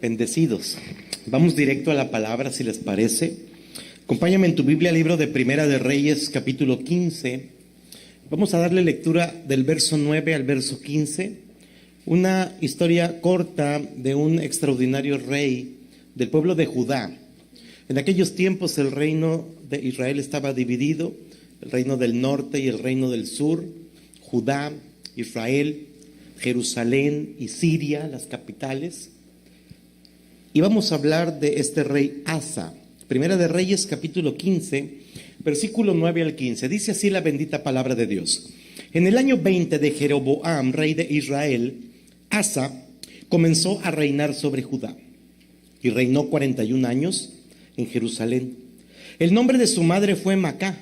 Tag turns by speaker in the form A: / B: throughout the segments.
A: Bendecidos. Vamos directo a la palabra, si les parece. Acompáñame en tu Biblia, libro de Primera de Reyes, capítulo 15. Vamos a darle lectura del verso 9 al verso 15. Una historia corta de un extraordinario rey del pueblo de Judá. En aquellos tiempos el reino de Israel estaba dividido, el reino del norte y el reino del sur, Judá, Israel, Jerusalén y Siria, las capitales. Y vamos a hablar de este rey Asa. Primera de Reyes, capítulo 15, versículo 9 al 15. Dice así la bendita palabra de Dios. En el año 20 de Jeroboam, rey de Israel, Asa comenzó a reinar sobre Judá y reinó 41 años en Jerusalén. El nombre de su madre fue Macá,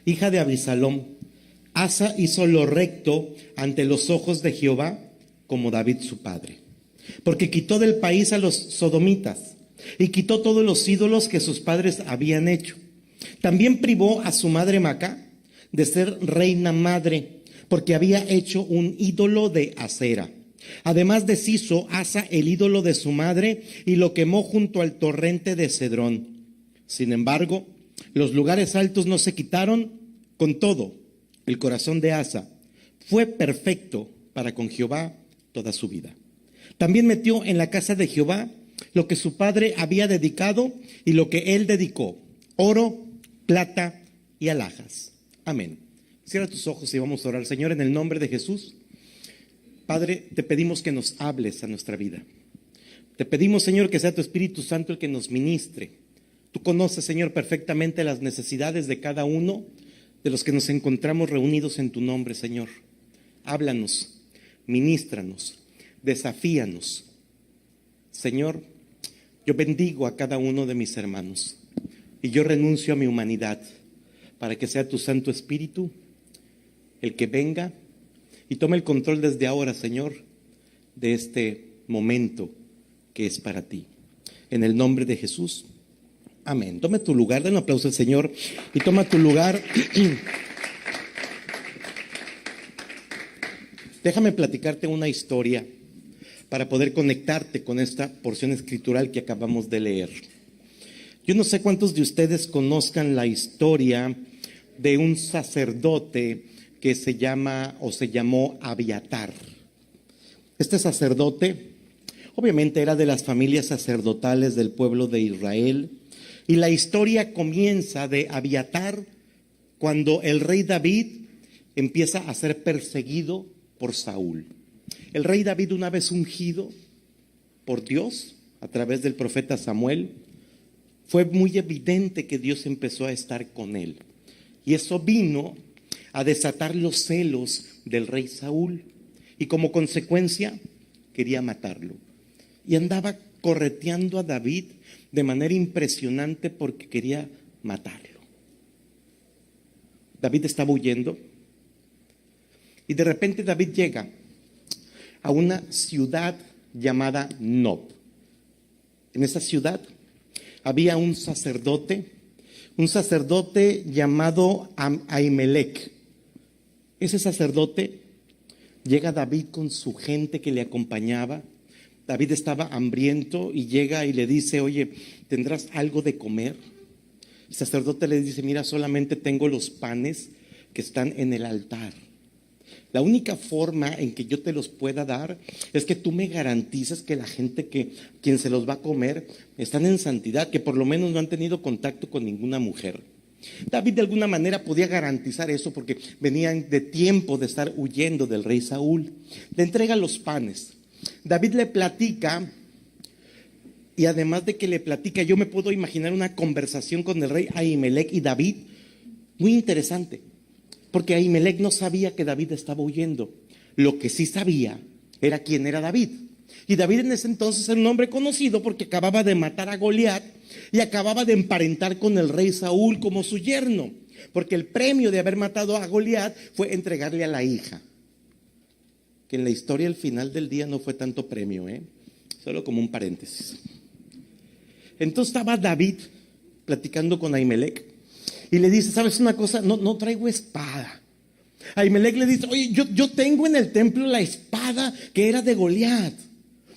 A: hija de Abisalom. Asa hizo lo recto ante los ojos de Jehová, como David su padre, porque quitó del país a los sodomitas y quitó todos los ídolos que sus padres habían hecho. También privó a su madre Macá de ser reina madre, porque había hecho un ídolo de acera. Además deshizo Asa el ídolo de su madre y lo quemó junto al torrente de Cedrón. Sin embargo, los lugares altos no se quitaron. Con todo, el corazón de Asa fue perfecto para con Jehová toda su vida. También metió en la casa de Jehová lo que su padre había dedicado y lo que él dedicó: oro, plata y alhajas. Amén. Cierra tus ojos y vamos a orar. Señor, en el nombre de Jesús, Padre, te pedimos que nos hables a nuestra vida. Te pedimos, Señor, que sea tu Espíritu Santo el que nos ministre. Tú conoces, Señor, perfectamente las necesidades de cada uno de los que nos encontramos reunidos en tu nombre, Señor. Háblanos, ministranos, desafíanos. Señor, yo bendigo a cada uno de mis hermanos y yo renuncio a mi humanidad para que sea tu Santo Espíritu el que venga y tome el control desde ahora, Señor, de este momento que es para ti. En el nombre de Jesús, amén. Toma tu lugar, den un aplauso al Señor y toma tu lugar. Déjame platicarte una historia para poder conectarte con esta porción escritural que acabamos de leer. Yo no sé cuántos de ustedes conozcan la historia de un sacerdote que se llamó Abiatar. Este sacerdote obviamente era de las familias sacerdotales del pueblo de Israel, y la historia comienza de Abiatar cuando el rey David empieza a ser perseguido por Saúl. El rey David, una vez ungido por Dios a través del profeta Samuel, fue muy evidente que Dios empezó a estar con él. Y eso vino a desatar los celos del rey Saúl. Y como consecuencia, quería matarlo. Y andaba correteando a David de manera impresionante porque quería matarlo. David estaba huyendo. Y de repente David llega a una ciudad llamada Nob. En esa ciudad había un sacerdote llamado Ahimelech. Ese sacerdote llega a David con su gente que le acompañaba. David estaba hambriento y llega y le dice: oye, ¿tendrás algo de comer? El sacerdote le dice: mira, solamente tengo los panes que están en el altar. La única forma en que yo te los pueda dar es que tú me garantices que la gente quien se los va a comer están en santidad, que por lo menos no han tenido contacto con ninguna mujer. David de alguna manera podía garantizar eso porque venían de tiempo de estar huyendo del rey Saúl. Le entrega los panes. David le platica, y además de que le platica, yo me puedo imaginar una conversación con el rey Ahimelech y David muy interesante. Porque Ahimelech no sabía que David estaba huyendo. Lo que sí sabía era quién era David. Y David en ese entonces era un hombre conocido porque acababa de matar a Goliat y acababa de emparentar con el rey Saúl como su yerno. Porque el premio de haber matado a Goliat fue entregarle a la hija. Que en la historia al final del día no fue tanto premio, solo como un paréntesis. Entonces estaba David platicando con Ahimelech. Y le dice: ¿sabes una cosa? No traigo espada. Ahimelech le dice: oye, yo tengo en el templo la espada que era de Goliat.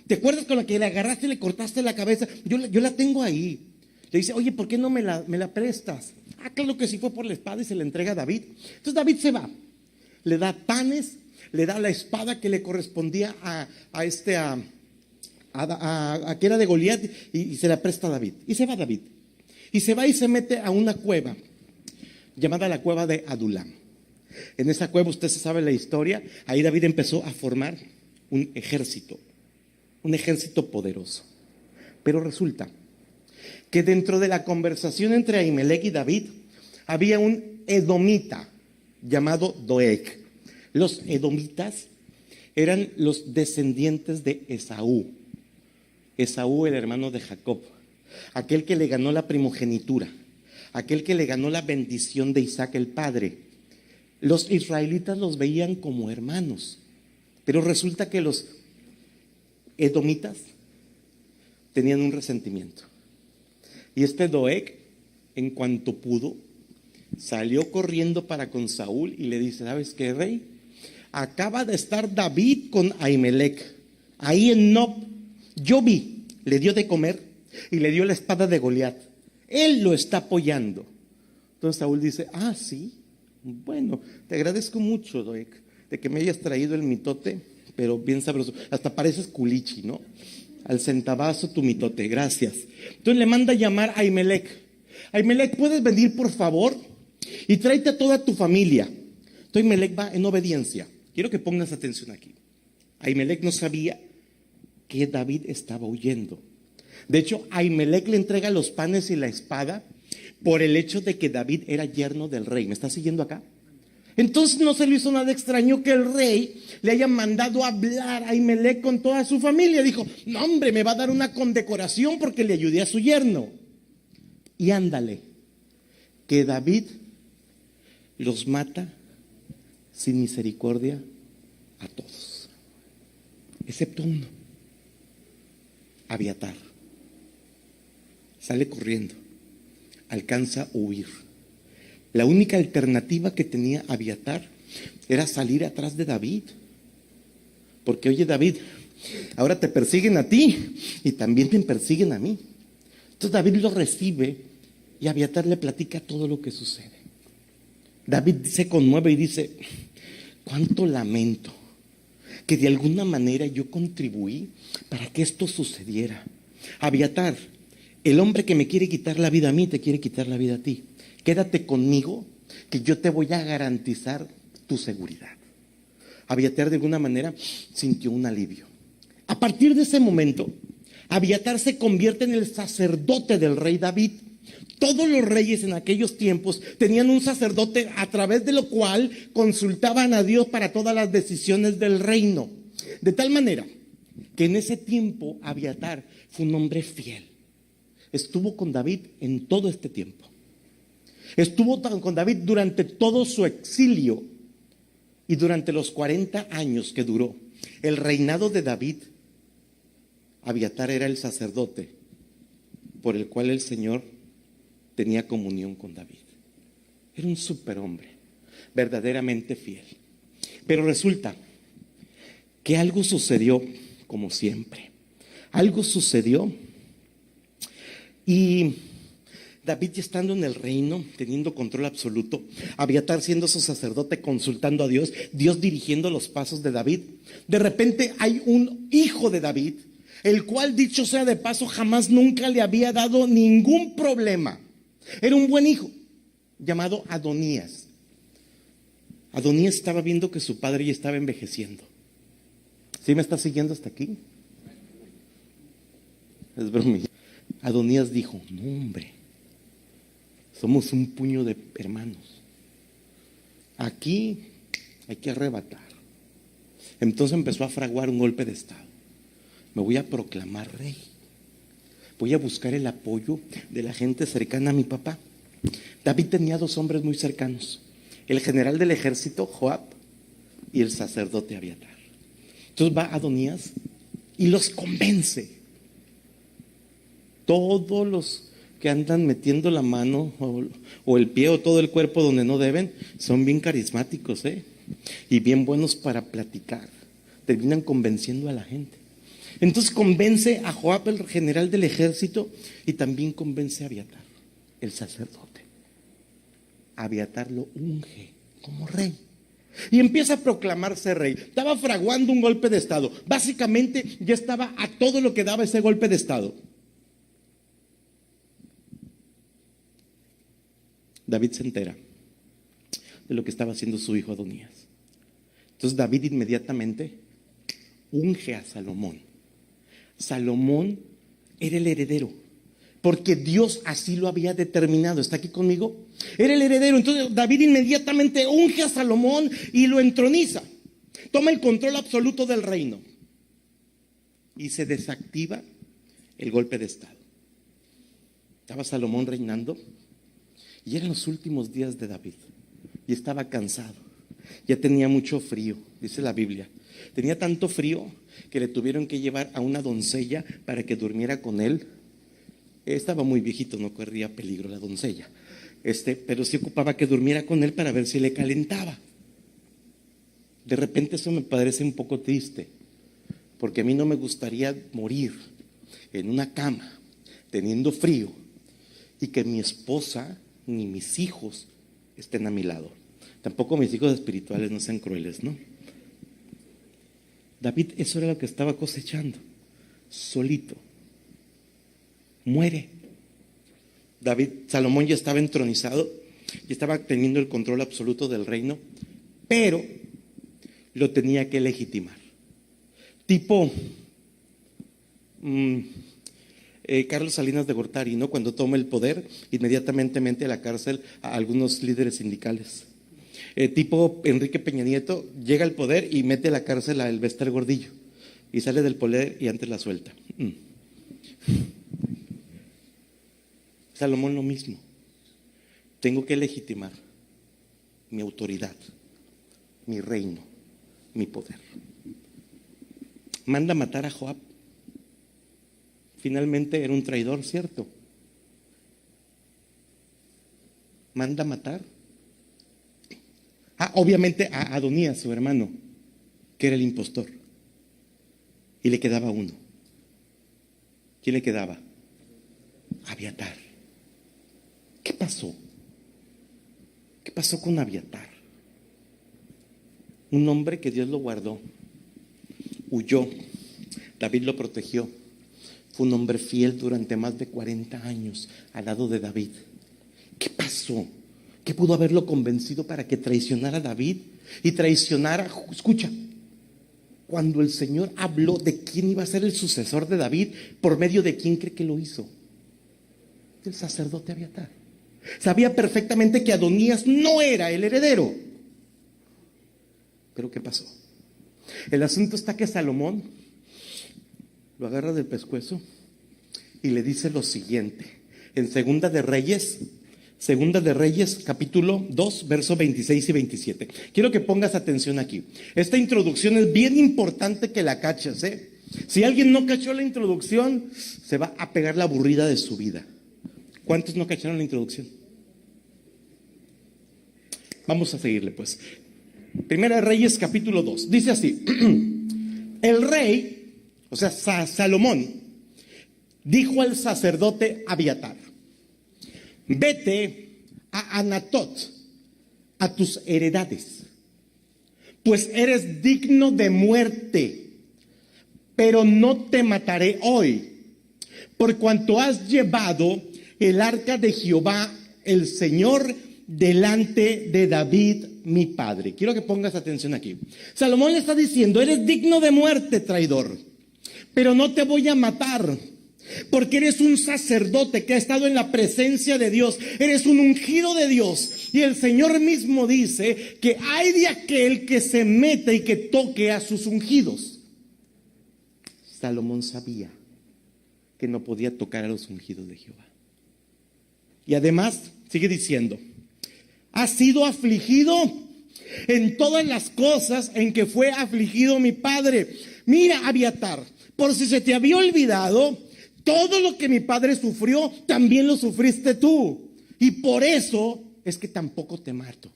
A: ¿Te acuerdas con la que le agarraste y le cortaste la cabeza? Yo la tengo ahí. Le dice, oye, ¿por qué no me la prestas? Ah, claro que sí, fue por la espada y se la entrega a David. Entonces David se va, le da panes, le da la espada que le correspondía a que era de Goliat y se la presta a David. Y se va David. Y se va y se mete a una cueva llamada la cueva de Adulam. En esa cueva, usted se sabe la historia, ahí David empezó a formar un ejército poderoso. Pero resulta que dentro de la conversación entre Ahimelech y David había un edomita llamado Doeg. Los edomitas eran los descendientes de Esaú. Esaú, el hermano de Jacob, aquel que le ganó la primogenitura, aquel que le ganó la bendición de Isaac el padre. Los israelitas los veían como hermanos, pero resulta que los edomitas tenían un resentimiento. Y este Doeg, en cuanto pudo, salió corriendo para con Saúl y le dice, ¿sabes qué, rey? Acaba de estar David con Ahimelech ahí en Nob. Yo vi, le dio de comer y le dio la espada de Goliat. Él lo está apoyando. Entonces Saúl dice, ah, sí, bueno, te agradezco mucho, Doeg, de que me hayas traído el mitote, pero bien sabroso. Hasta pareces culichi, ¿no? Al centavazo tu mitote, gracias. Entonces le manda a llamar a Ahimelech. Ahimelech, ¿puedes venir por favor? Y tráete a toda tu familia. Entonces Ahimelech va en obediencia. Quiero que pongas atención aquí. Ahimelech no sabía que David estaba huyendo. De hecho, Ahimelech le entrega los panes y la espada por el hecho de que David era yerno del rey. ¿Me está siguiendo acá? Entonces no se le hizo nada extraño que el rey le haya mandado a hablar a Ahimelech con toda su familia. Dijo, no hombre, me va a dar una condecoración porque le ayudé a su yerno. Y ándale, que David los mata sin misericordia a todos, excepto uno, Abiatar. Sale corriendo, alcanza a huir. La única alternativa que tenía Abiatar era salir atrás de David. Porque, oye, David, ahora te persiguen a ti y también me persiguen a mí. Entonces David lo recibe y Abiatar le platica todo lo que sucede. David se conmueve y dice, cuánto lamento que de alguna manera yo contribuí para que esto sucediera. Abiatar, el hombre que me quiere quitar la vida a mí, te quiere quitar la vida a ti. Quédate conmigo, que yo te voy a garantizar tu seguridad. Abiatar de alguna manera sintió un alivio. A partir de ese momento, Abiatar se convierte en el sacerdote del rey David. Todos los reyes en aquellos tiempos tenían un sacerdote a través de lo cual consultaban a Dios para todas las decisiones del reino. De tal manera que en ese tiempo Abiatar fue un hombre fiel. Estuvo con David en todo este tiempo. Estuvo con David durante todo su exilio y durante los 40 años que duró el reinado de David. Abiatar era el sacerdote por el cual el Señor tenía comunión con David. Era un superhombre, verdaderamente fiel. Pero resulta que algo sucedió, como siempre. Algo sucedió y David ya estando en el reino, teniendo control absoluto, Abiatar siendo su sacerdote, consultando a Dios, Dios dirigiendo los pasos de David. De repente hay un hijo de David, el cual, dicho sea de paso, jamás nunca le había dado ningún problema. Era un buen hijo, llamado Adonías. Adonías estaba viendo que su padre ya estaba envejeciendo. ¿Sí me está siguiendo hasta aquí? Es broma. Adonías dijo, no hombre, somos un puño de hermanos. Aquí hay que arrebatar. Entonces empezó a fraguar un golpe de estado. Me voy a proclamar rey. Voy a buscar el apoyo de la gente cercana a mi papá. David tenía dos hombres muy cercanos: el general del ejército, Joab, y el sacerdote Abiatar. Entonces va Adonías y los convence. Todos los que andan metiendo la mano o el pie o todo el cuerpo donde no deben son bien carismáticos, y bien buenos para platicar. Terminan convenciendo a la gente. Entonces convence a Joab, el general del ejército, y también convence a Abiatar, el sacerdote. Abiatar lo unge como rey y empieza a proclamarse rey. Estaba fraguando un golpe de estado. Básicamente ya estaba a todo lo que daba ese golpe de estado. David se entera de lo que estaba haciendo su hijo Adonías. Entonces David inmediatamente unge a Salomón. Salomón era el heredero, porque Dios así lo había determinado. ¿Está aquí conmigo? Era el heredero. Entonces David inmediatamente unge a Salomón y lo entroniza. Toma el control absoluto del reino. Y se desactiva el golpe de estado. Estaba Salomón reinando y eran los últimos días de David. Y estaba cansado. Ya tenía mucho frío, dice la Biblia. Tenía tanto frío que le tuvieron que llevar a una doncella para que durmiera con él. Estaba muy viejito, no corría peligro la doncella. Pero sí ocupaba que durmiera con él para ver si le calentaba. De repente eso me parece un poco triste, porque a mí no me gustaría morir en una cama teniendo frío y que mi esposa ni mis hijos estén a mi lado. Tampoco mis hijos espirituales, no sean crueles, ¿no? David, eso era lo que estaba cosechando, solito. Muere. Salomón ya estaba entronizado y estaba teniendo el control absoluto del reino, pero lo tenía que legitimar. Tipo Carlos Salinas de Gortari, ¿no? Cuando toma el poder, inmediatamente mete a la cárcel a algunos líderes sindicales. Tipo Enrique Peña Nieto llega al poder y mete a la cárcel a Elbester Gordillo y sale del poder y antes la suelta. Salomón lo mismo. Tengo que legitimar mi autoridad, mi reino, mi poder. Manda matar a Joab. Finalmente era un traidor, ¿cierto? Manda matar. Obviamente a Adonías, su hermano, que era el impostor. Y le quedaba uno. ¿Quién le quedaba? Abiatar. ¿Qué pasó? ¿Qué pasó con Abiatar? Un hombre que Dios lo guardó, huyó, David lo protegió, fue un hombre fiel durante más de 40 años al lado de David. ¿Qué pasó? ¿Qué pudo haberlo convencido para que traicionara a David y traicionara? Escucha, cuando el Señor habló de quién iba a ser el sucesor de David, ¿por medio de quién cree que lo hizo? Del sacerdote Abiatar. Sabía perfectamente que Adonías no era el heredero. Pero ¿qué pasó? El asunto está que Salomón lo agarra del pescuezo y le dice lo siguiente. En Segunda de Reyes capítulo 2, versos 26 y 27. Quiero que pongas atención aquí. Esta introducción es bien importante que la caches, ¿eh? Si alguien no cachó la introducción, se va a pegar la aburrida de su vida. ¿Cuántos no cacharon la introducción? Vamos a seguirle pues. Primera de Reyes capítulo 2. Dice así. El rey, o sea Salomón, dijo al sacerdote Abiatar: vete a Anatot, a tus heredades, pues eres digno de muerte, pero no te mataré hoy, por cuanto has llevado el arca de Jehová, el Señor, delante de David, mi padre. Quiero que pongas atención aquí. Salomón le está diciendo: eres digno de muerte, traidor, pero no te voy a matar, porque eres un sacerdote que ha estado en la presencia de Dios, eres un ungido de Dios, y el Señor mismo dice que hay de aquel que se mete y que toque a sus ungidos. Salomón sabía que no podía tocar a los ungidos de Jehová. Y además sigue diciendo: has sido afligido en todas las cosas en que fue afligido mi padre. Mira, Abiatar, por si se te había olvidado, todo lo que mi padre sufrió, también lo sufriste tú. Y por eso es que tampoco te mato.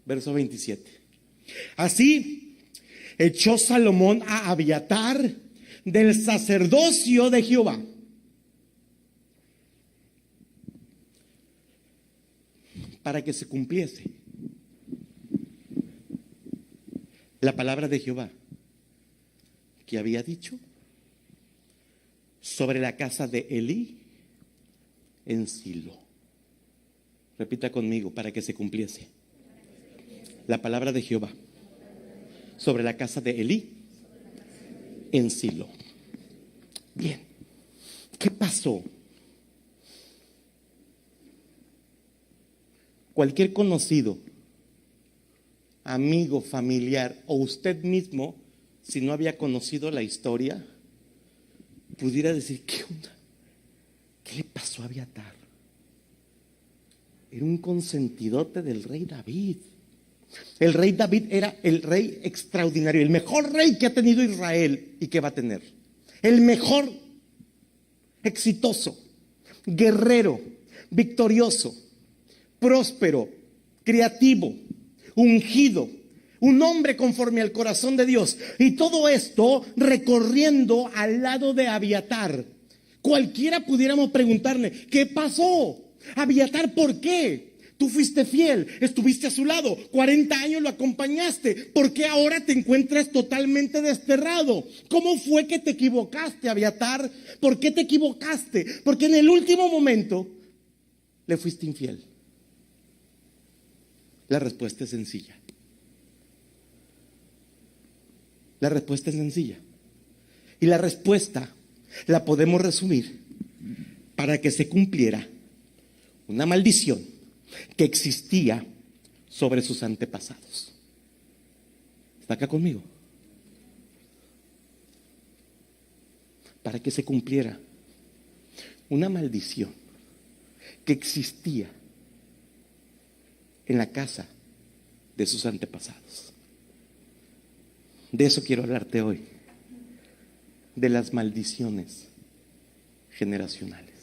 A: Verso 27. Así echó Salomón a Abiatar del sacerdocio de Jehová. Para que se cumpliese la palabra de Jehová que había dicho sobre la casa de Elí en Silo. Repita conmigo, para que se cumpliese la palabra de Jehová sobre la casa de Elí en Silo. Bien, ¿qué pasó? Cualquier conocido, amigo, familiar o usted mismo, si no había conocido la historia, pudiera decir, ¿qué onda? ¿Qué le pasó a Abiatar? Era un consentidote del rey David. El rey David era el rey extraordinario, el mejor rey que ha tenido Israel y que va a tener. El mejor, exitoso, guerrero, victorioso, próspero, creativo, ungido, un hombre conforme al corazón de Dios. Y todo esto recorriendo al lado de Abiatar. Cualquiera pudiéramos preguntarle, ¿qué pasó? Abiatar, ¿por qué? Tú fuiste fiel, estuviste a su lado, 40 años lo acompañaste. ¿Por qué ahora te encuentras totalmente desterrado? ¿Cómo fue que te equivocaste, Abiatar? ¿Por qué te equivocaste? Porque en el último momento le fuiste infiel. La respuesta es sencilla. La respuesta es sencilla. Y la respuesta la podemos resumir para que se cumpliera una maldición que existía sobre sus antepasados. ¿Está acá conmigo? Para que se cumpliera una maldición que existía en la casa de sus antepasados. De eso quiero hablarte hoy, de las maldiciones generacionales,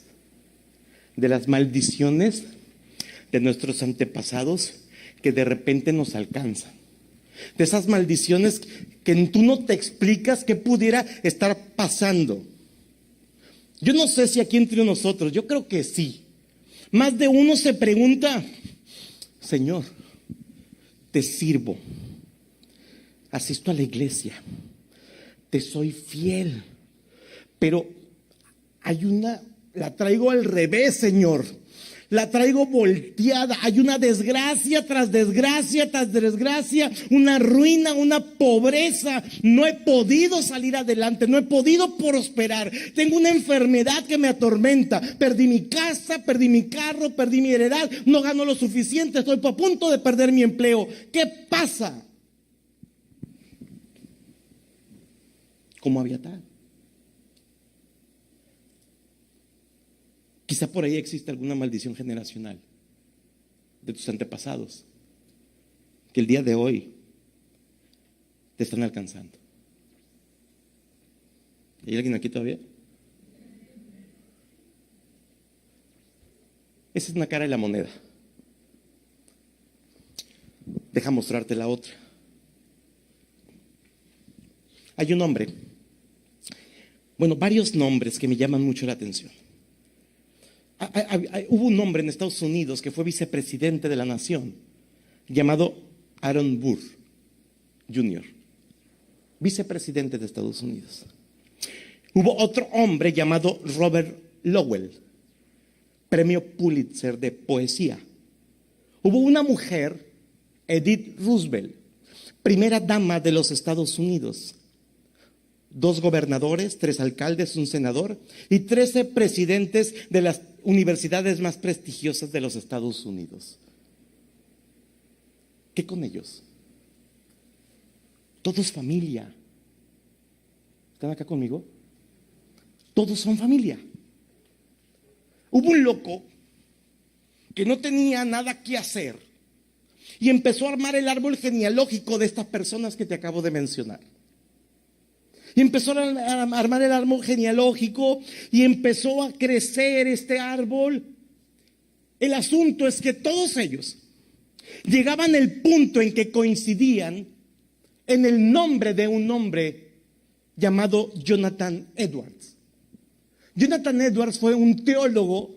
A: de las maldiciones de nuestros antepasados que de repente nos alcanzan, de esas maldiciones que tú no te explicas qué pudiera estar pasando. Yo no sé si aquí entre nosotros, yo creo que sí, más de uno se pregunta, Señor, te sirvo, asisto a la iglesia, te soy fiel, pero la traigo al revés, Señor, la traigo volteada, hay una desgracia tras desgracia tras desgracia, una ruina, una pobreza, no he podido salir adelante, no he podido prosperar, tengo una enfermedad que me atormenta, perdí mi casa, perdí mi carro, perdí mi heredad, no gano lo suficiente, estoy a punto de perder mi empleo. ¿Qué pasa? Como Abiatar. Quizá por ahí existe alguna maldición generacional de tus antepasados que el día de hoy te están alcanzando. ¿Hay alguien aquí todavía? Esa es una cara de la moneda. Deja mostrarte la otra. Hay un hombre, varios nombres que me llaman mucho la atención. Hubo un hombre en Estados Unidos que fue vicepresidente de la nación, llamado Aaron Burr Jr., vicepresidente de Estados Unidos. Hubo otro hombre llamado Robert Lowell, premio Pulitzer de poesía. Hubo una mujer, Edith Roosevelt, primera dama de los Estados Unidos. 2 gobernadores, 3 alcaldes, un senador y 13 presidentes de las universidades más prestigiosas de los Estados Unidos. ¿Qué con ellos? Todos familia. ¿Están acá conmigo? Todos son familia. Hubo un loco que no tenía nada que hacer y empezó a armar el árbol genealógico de estas personas que te acabo de mencionar. Y empezó a armar el árbol genealógico y empezó a crecer este árbol. El asunto es que todos ellos llegaban al punto en que coincidían en el nombre de un hombre llamado Jonathan Edwards. Jonathan Edwards fue un teólogo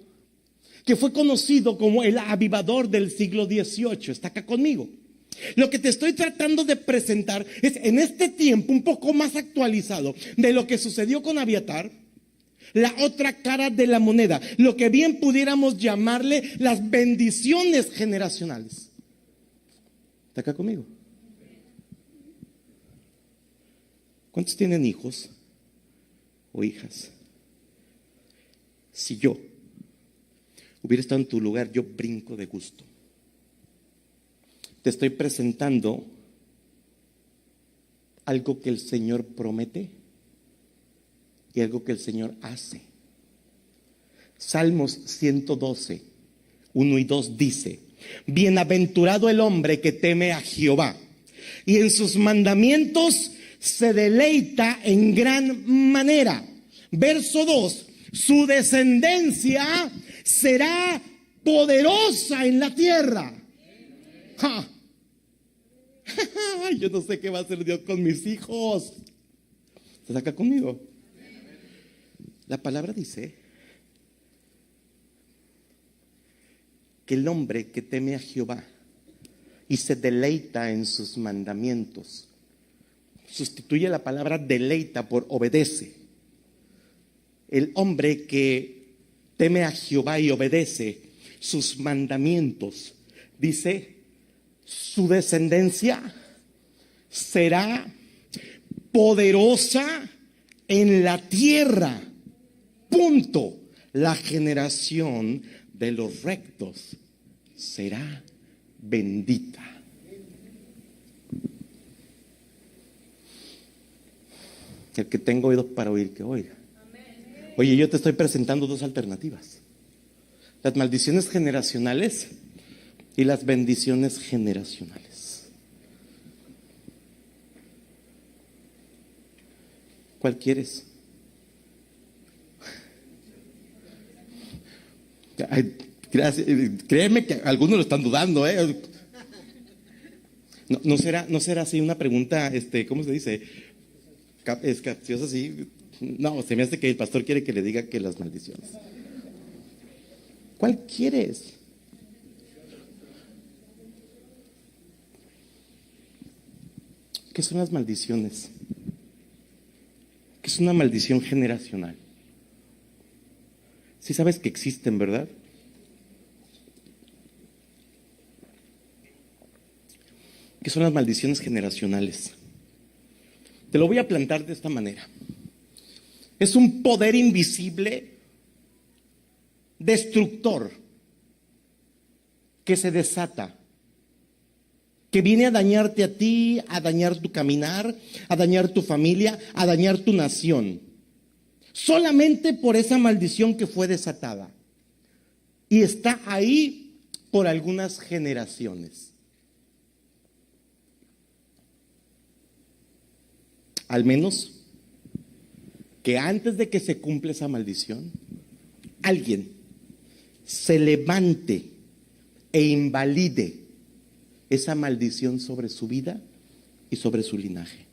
A: que fue conocido como el avivador del siglo XVIII. Está acá conmigo. Lo que te estoy tratando de presentar es, en este tiempo un poco más actualizado de lo que sucedió con Abiathar, la otra cara de la moneda, lo que bien pudiéramos llamarle las bendiciones generacionales. ¿Está acá conmigo? ¿Cuántos tienen hijos o hijas? Si yo hubiera estado en tu lugar, yo brinco de gusto. Te estoy presentando algo que el Señor promete y algo que el Señor hace. Salmos 112, 1 y 2 dice: bienaventurado el hombre que teme a Jehová y en sus mandamientos se deleita en gran manera. Verso 2: su descendencia será poderosa en la tierra. ¡Ja! Yo no sé qué va a hacer Dios con mis hijos. ¿Estás acá conmigo? La palabra dice que el hombre que teme a Jehová y se deleita en sus mandamientos, sustituye la palabra deleita por obedece. El hombre que teme a Jehová y obedece sus mandamientos, dice, su descendencia será poderosa en la tierra. Punto. La generación de los rectos será bendita. El que tenga oídos para oír, que oiga. Oye, yo te estoy presentando dos alternativas: las maldiciones generacionales y las bendiciones generacionales. ¿Cuál quieres? Ay, gracias. Créeme que algunos lo están dudando, ¿eh? No será así una pregunta, ¿cómo se dice? Es capciosa, así. No, se me hace que el pastor quiere que le diga que las maldiciones. ¿Cuál quieres? ¿Qué son las maldiciones? ¿Qué es una maldición generacional? Sí sabes que existen, ¿verdad? ¿Qué son las maldiciones generacionales? Te lo voy a plantear de esta manera. Es un poder invisible, destructor, que se desata, que viene a dañarte a ti, a dañar tu caminar, a dañar tu familia, a dañar tu nación. Solamente por esa maldición que fue desatada. Y está ahí por algunas generaciones. Al menos que antes de que se cumpla esa maldición, alguien se levante e invalide esa maldición sobre su vida y sobre su linaje.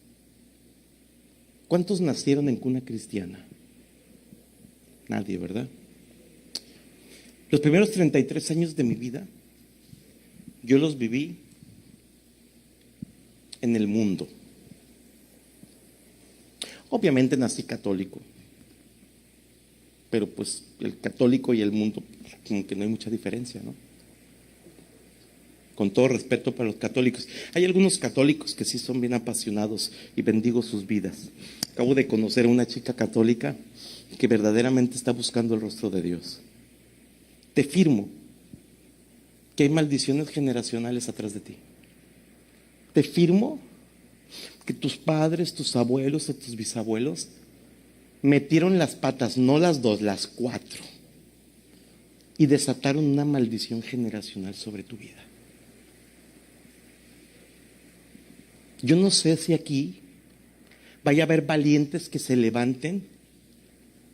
A: ¿Cuántos nacieron en cuna cristiana? Nadie, ¿verdad? Los primeros 33 años de mi vida, yo los viví en el mundo. Obviamente nací católico, pero pues el católico y el mundo, como que no hay mucha diferencia, ¿no? Con todo respeto para los católicos. Hay algunos católicos que sí son bien apasionados y bendigo sus vidas. Acabo de conocer a una chica católica que verdaderamente está buscando el rostro de Dios. Te firmo que hay maldiciones generacionales atrás de ti. Te firmo que tus padres, tus abuelos o tus bisabuelos metieron las patas, no las dos, las 4, y desataron una maldición generacional sobre tu vida. Yo no sé si aquí vaya a haber valientes que se levanten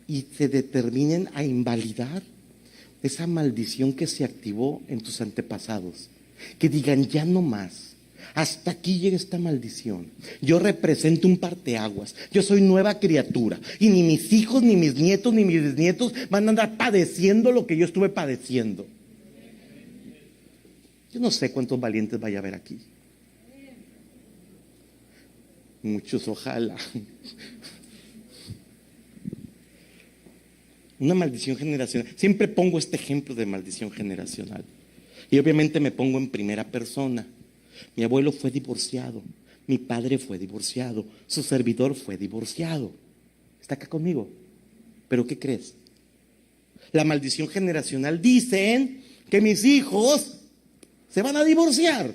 A: y se determinen a invalidar esa maldición que se activó en tus antepasados. Que digan, ya no más. Hasta aquí llega esta maldición. Yo represento un parteaguas. Yo soy nueva criatura. Y ni mis hijos, ni mis nietos, ni mis bisnietos van a andar padeciendo lo que yo estuve padeciendo. Yo no sé cuántos valientes vaya a haber aquí. Muchos, ojalá. Una maldición generacional. Siempre pongo este ejemplo de maldición generacional. Y obviamente me pongo en primera persona. Mi abuelo fue divorciado. Mi padre fue divorciado. Su servidor fue divorciado. ¿Está acá conmigo? ¿Pero qué crees? La maldición generacional dicen que mis hijos se van a divorciar.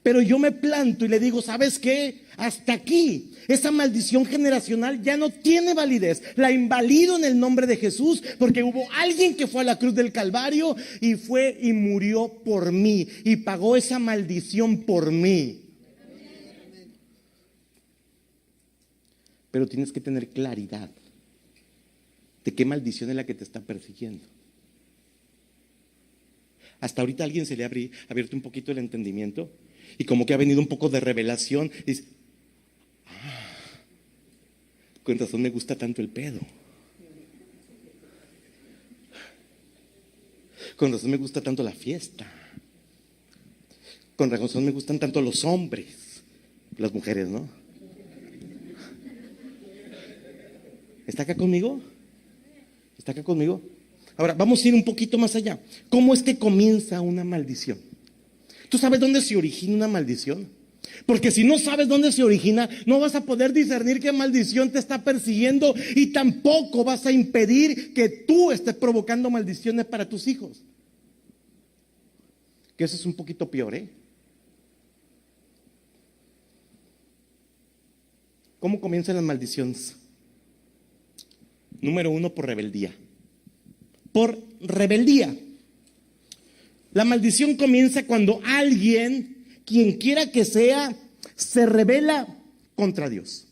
A: Pero yo me planto y le digo, ¿sabes qué? Hasta aquí. Esa maldición generacional ya no tiene validez. La invalido en el nombre de Jesús, porque hubo alguien que fue a la cruz del Calvario y fue y murió por mí y pagó esa maldición por mí. Pero tienes que tener claridad de qué maldición es la que te está persiguiendo. Hasta ahorita a alguien se le ha abierto un poquito el entendimiento y como que ha venido un poco de revelación. Y dice, con razón me gusta tanto el pedo. Con razón me gusta tanto la fiesta. Con razón me gustan tanto los hombres. Las mujeres, ¿no? ¿Está acá conmigo? ¿Está acá conmigo? Ahora, vamos a ir un poquito más allá. ¿Cómo es que comienza una maldición? ¿Tú sabes dónde se origina una maldición? Porque si no sabes dónde se origina, no vas a poder discernir qué maldición te está persiguiendo y tampoco vas a impedir que tú estés provocando maldiciones para tus hijos. Que eso es un poquito peor, ¿eh? ¿Cómo comienzan las maldiciones? Número 1, por rebeldía. Por rebeldía. La maldición comienza cuando alguien, quien quiera que sea, se rebela contra Dios.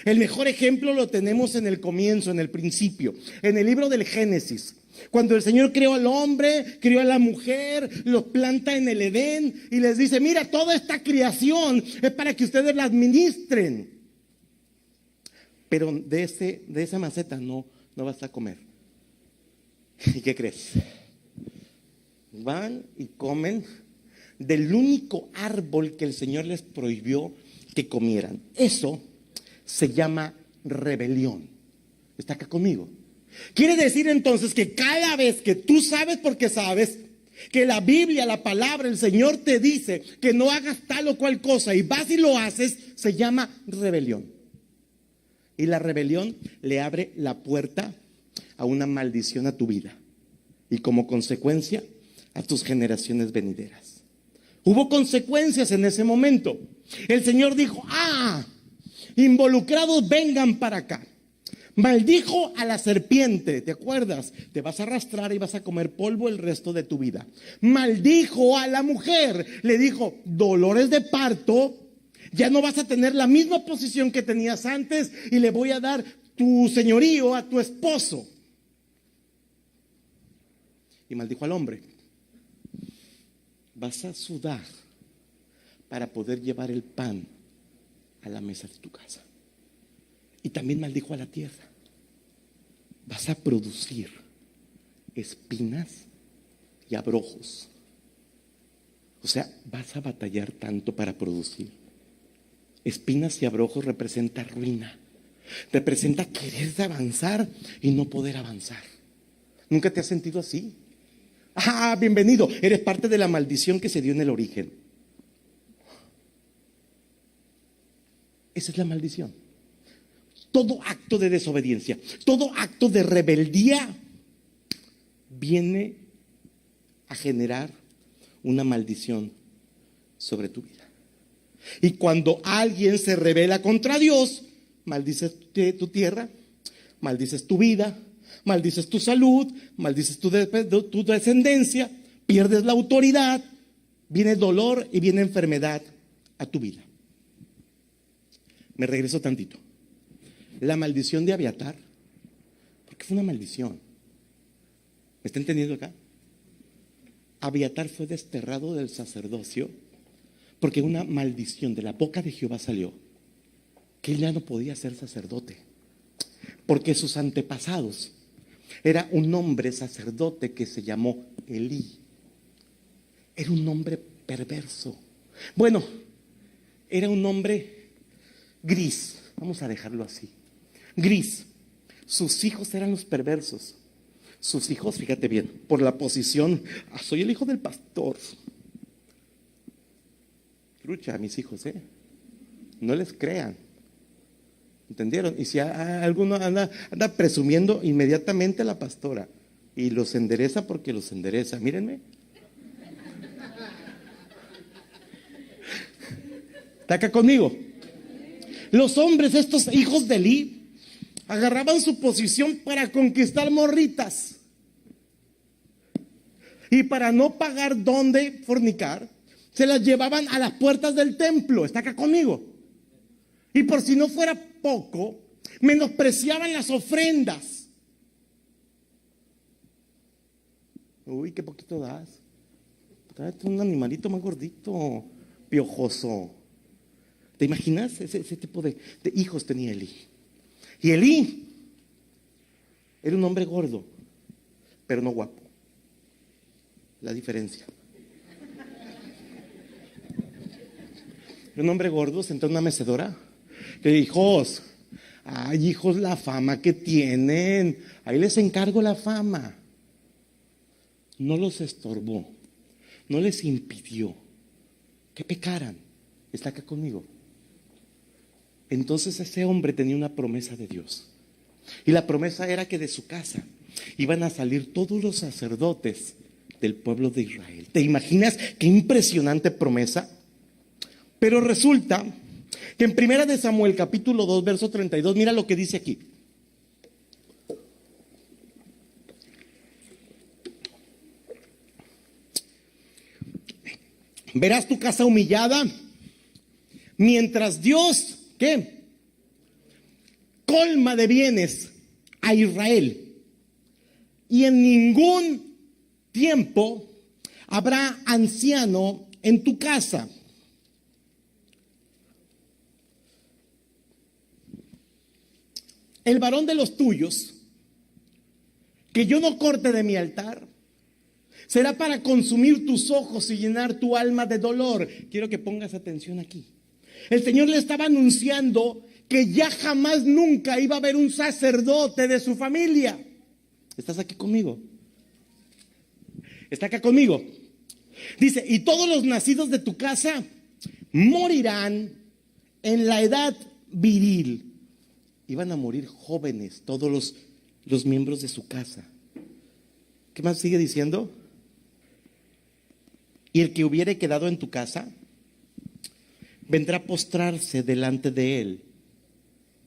A: El mejor ejemplo lo tenemos en el comienzo, en el principio, en el libro del Génesis. Cuando el Señor creó al hombre, creó a la mujer, los planta en el Edén y les dice, mira, toda esta creación es para que ustedes la administren. Pero de esa maceta no vas a comer. ¿Y qué crees? Van y comen del único árbol que el Señor les prohibió que comieran. Eso se llama rebelión. ¿Está acá conmigo? Quiere decir entonces que cada vez que tú sabes, porque sabes que la Biblia, la palabra, el Señor te dice que no hagas tal o cual cosa y vas y lo haces, se llama rebelión. Y la rebelión le abre la puerta a una maldición a tu vida y como consecuencia a tus generaciones venideras. Hubo consecuencias en ese momento. El Señor dijo, involucrados vengan para acá. Maldijo a la serpiente, ¿te acuerdas? Te vas a arrastrar y vas a comer polvo el resto de tu vida. Maldijo a la mujer, le dijo, dolores de parto, ya no vas a tener la misma posición que tenías antes y le voy a dar tu señorío a tu esposo. Y maldijo al hombre, vas a sudar para poder llevar el pan a la mesa de tu casa. Y también maldijo a la tierra, vas a producir espinas y abrojos. O sea, vas a batallar tanto para producir. Espinas y abrojos representa ruina, representa querer avanzar y no poder avanzar. ¿Nunca te has sentido así? Bienvenido, eres parte de la maldición que se dio en el origen. Esa es la maldición. Todo acto de desobediencia, todo acto de rebeldía viene a generar una maldición sobre tu vida. Y cuando alguien se rebela contra Dios, maldices tu tierra, maldices tu vida, maldices tu salud, maldices tu descendencia, pierdes la autoridad, viene dolor y viene enfermedad a tu vida. Me regreso tantito. La maldición de Abiatar, porque fue una maldición. ¿Me está entendiendo acá? Abiatar fue desterrado del sacerdocio Porque una maldición de la boca de Jehová salió, que él ya no podía ser sacerdote. Porque sus antepasados era un hombre sacerdote que se llamó Elí. Era un hombre perverso. Bueno, era un hombre gris, vamos a dejarlo así, gris. Sus hijos eran los perversos. Sus hijos, fíjate bien, por la posición, soy el hijo del pastor. Trucha a mis hijos, no les crean. ¿Entendieron? Y si alguno anda presumiendo, inmediatamente a la pastora y los endereza porque los endereza. Mírenme. ¿Está acá conmigo? Los hombres, estos hijos de Elí, agarraban su posición para conquistar morritas. Y para no pagar dónde fornicar, se las llevaban a las puertas del templo. ¿Está acá conmigo? Y por si no fuera poco, menospreciaban las ofrendas. Uy, qué poquito das. Tráete un animalito más gordito, piojoso. ¿Te imaginas? Ese tipo de hijos tenía Elí. Y Elí era un hombre gordo, pero no guapo. La diferencia. Era un hombre gordo sentado en una mecedora. Que hijos, ay hijos, la fama que tienen, ahí les encargo la fama. No los estorbó, no les impidió que pecaran. ¿Está acá conmigo? Entonces ese hombre tenía una promesa de Dios. Y la promesa era que de su casa iban a salir todos los sacerdotes del pueblo de Israel. ¿Te imaginas qué impresionante promesa? Pero resulta que en 1 de Samuel capítulo 2 verso 32, mira lo que dice aquí. Verás tu casa humillada mientras Dios, ¿qué? Colma de bienes a Israel. Y en ningún tiempo habrá anciano en tu casa. El varón de los tuyos, que yo no corte de mi altar, será para consumir tus ojos y llenar tu alma de dolor. Quiero que pongas atención aquí. El Señor le estaba anunciando que ya jamás nunca iba a haber un sacerdote de su familia. ¿Estás aquí conmigo? ¿Está acá conmigo? Dice, y todos los nacidos de tu casa morirán en la edad viril. Iban a morir jóvenes, todos los miembros de su casa. ¿Qué más sigue diciendo? Y el que hubiere quedado en tu casa vendrá a postrarse delante de él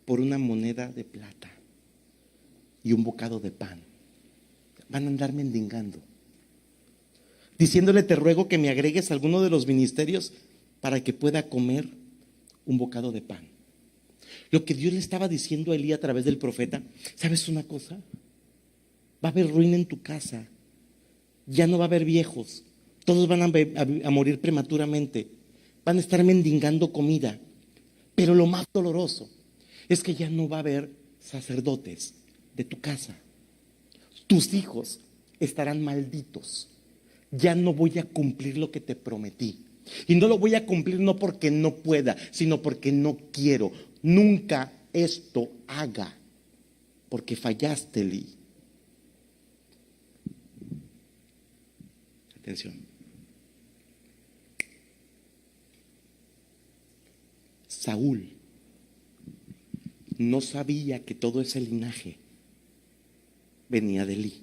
A: por una moneda de plata y un bocado de pan. Van a andar mendigando, diciéndole, te ruego que me agregues alguno de los ministerios para que pueda comer un bocado de pan. Lo que Dios le estaba diciendo a Elí a través del profeta, ¿sabes una cosa? Va a haber ruina en tu casa, ya no va a haber viejos, todos van a morir prematuramente, van a estar mendigando comida, pero lo más doloroso es que ya no va a haber sacerdotes de tu casa. Tus hijos estarán malditos. Ya no voy a cumplir lo que te prometí. Y no lo voy a cumplir no porque no pueda, sino porque no quiero. Nunca esto haga, porque fallaste, Elí. Atención. Saúl no sabía que todo ese linaje venía de Elí.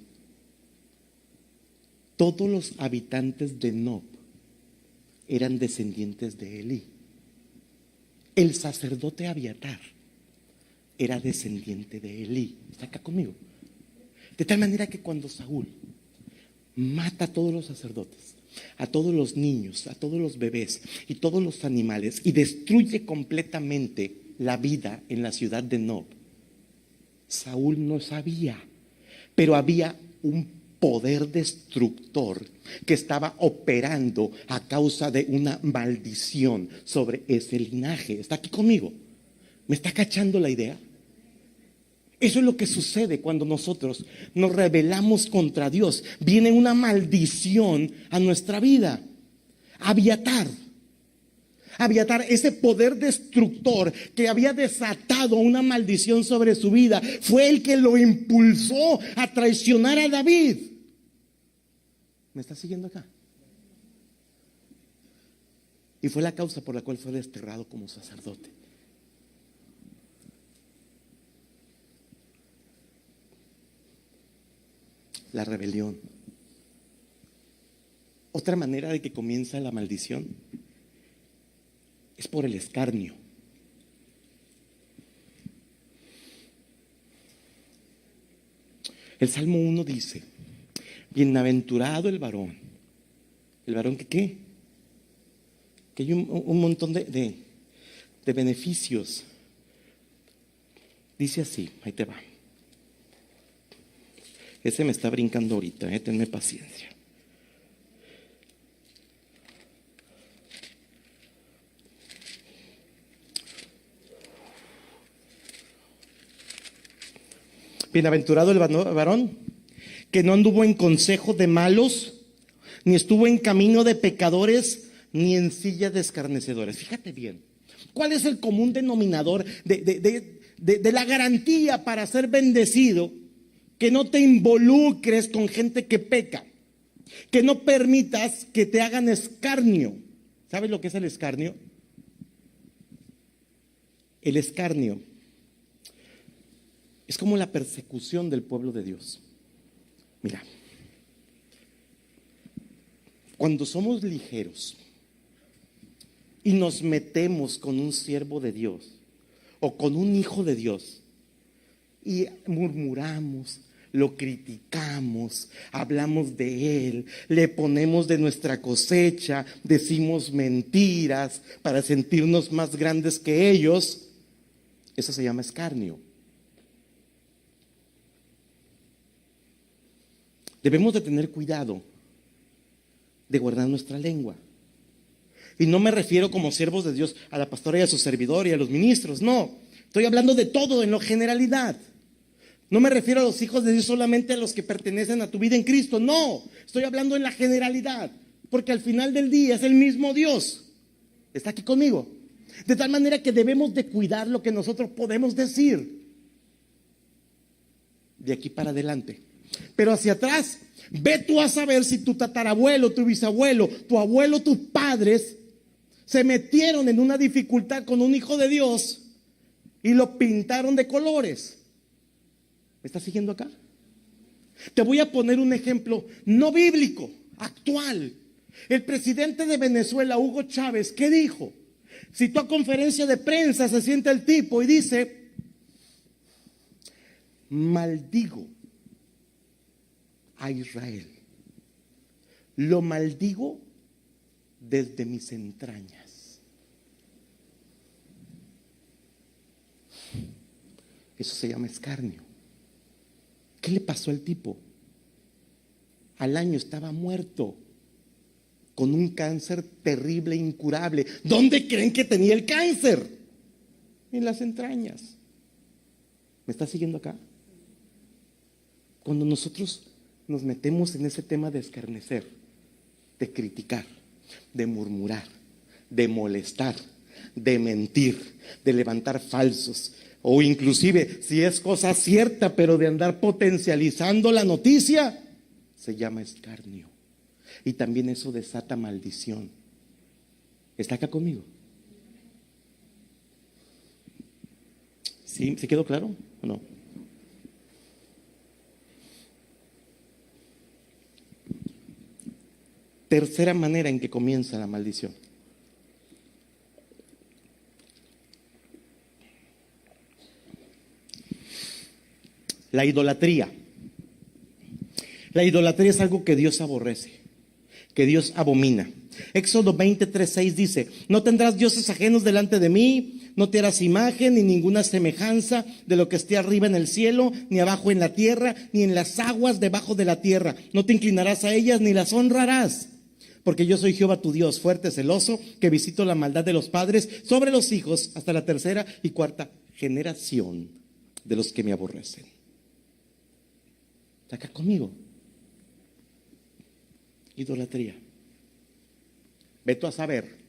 A: Todos los habitantes de Nob eran descendientes de Elí. El sacerdote Abiatar era descendiente de Elí. ¿Está acá conmigo? De tal manera que cuando Saúl mata a todos los sacerdotes, a todos los niños, a todos los bebés y todos los animales y destruye completamente la vida en la ciudad de Nob, Saúl no sabía, pero había un poder destructor que estaba operando a causa de una maldición sobre ese linaje. ¿Está aquí conmigo? ¿Me está cachando la idea? Eso es lo que sucede cuando nosotros nos rebelamos contra Dios. Viene una maldición a nuestra vida. Abiatar, ese poder destructor que había desatado una maldición sobre su vida, fue el que lo impulsó a traicionar a David. ¿Me está siguiendo acá? Y fue la causa por la cual fue desterrado como sacerdote. La rebelión. Otra manera de que comienza la maldición es por el escarnio. El Salmo 1 dice: bienaventurado el varón. ¿El varón que qué? Que hay un montón de beneficios. Dice así, ahí te va. Ese me está brincando ahorita, tenme paciencia. Bienaventurado el varón que no anduvo en consejo de malos, ni estuvo en camino de pecadores, ni en silla de escarnecedores. Fíjate bien, ¿cuál es el común denominador de la garantía para ser bendecido? Que no te involucres con gente que peca, que no permitas que te hagan escarnio. ¿Sabes lo que es el escarnio? El escarnio es como la persecución del pueblo de Dios. Mira, cuando somos ligeros y nos metemos con un siervo de Dios o con un hijo de Dios y murmuramos, lo criticamos, hablamos de él, le ponemos de nuestra cosecha, decimos mentiras para sentirnos más grandes que ellos, eso se llama escarnio. Debemos de tener cuidado de guardar nuestra lengua. Y no me refiero como siervos de Dios a la pastora y a su servidor y a los ministros, no. Estoy hablando de todo en la generalidad. No me refiero a los hijos de Dios solamente a los que pertenecen a tu vida en Cristo, no. Estoy hablando en la generalidad, porque al final del día es el mismo Dios. ¿Está aquí conmigo? De tal manera que debemos de cuidar lo que nosotros podemos decir de aquí para adelante. Pero hacia atrás, ve tú a saber si tu tatarabuelo, tu bisabuelo, tu abuelo, tus padres se metieron en una dificultad con un hijo de Dios y lo pintaron de colores. ¿Me estás siguiendo acá? Te voy a poner un ejemplo no bíblico, actual. El presidente de Venezuela, Hugo Chávez, ¿qué dijo? Citó a conferencia de prensa, se sienta el tipo y dice: maldigo a Israel, lo maldigo desde mis entrañas. Eso se llama escarnio. ¿Qué le pasó al tipo? Al año estaba muerto, con un cáncer terrible, incurable. ¿Dónde creen que tenía el cáncer? En las entrañas. ¿Me está siguiendo acá? Cuando nosotros nos metemos en ese tema de escarnecer, de criticar, de murmurar, de molestar, de mentir, de levantar falsos, o inclusive si es cosa cierta pero de andar potencializando la noticia, se llama escarnio. Y también eso desata maldición. ¿Está acá conmigo? ¿Sí? ¿Se quedó claro o no? Tercera manera en que comienza la maldición. La idolatría. La idolatría es algo que Dios aborrece, que Dios abomina. Éxodo 23:6 dice: no tendrás dioses ajenos delante de mí, No te harás imagen ni ninguna semejanza de lo que esté arriba en el cielo, ni abajo en la tierra, ni en las aguas debajo de la tierra. No te inclinarás a ellas ni las honrarás. Porque yo soy Jehová tu Dios, fuerte, celoso, que visito la maldad de los padres sobre los hijos hasta la tercera y cuarta generación de los que me aborrecen. ¿Está acá conmigo? Idolatría. Ve tú a saber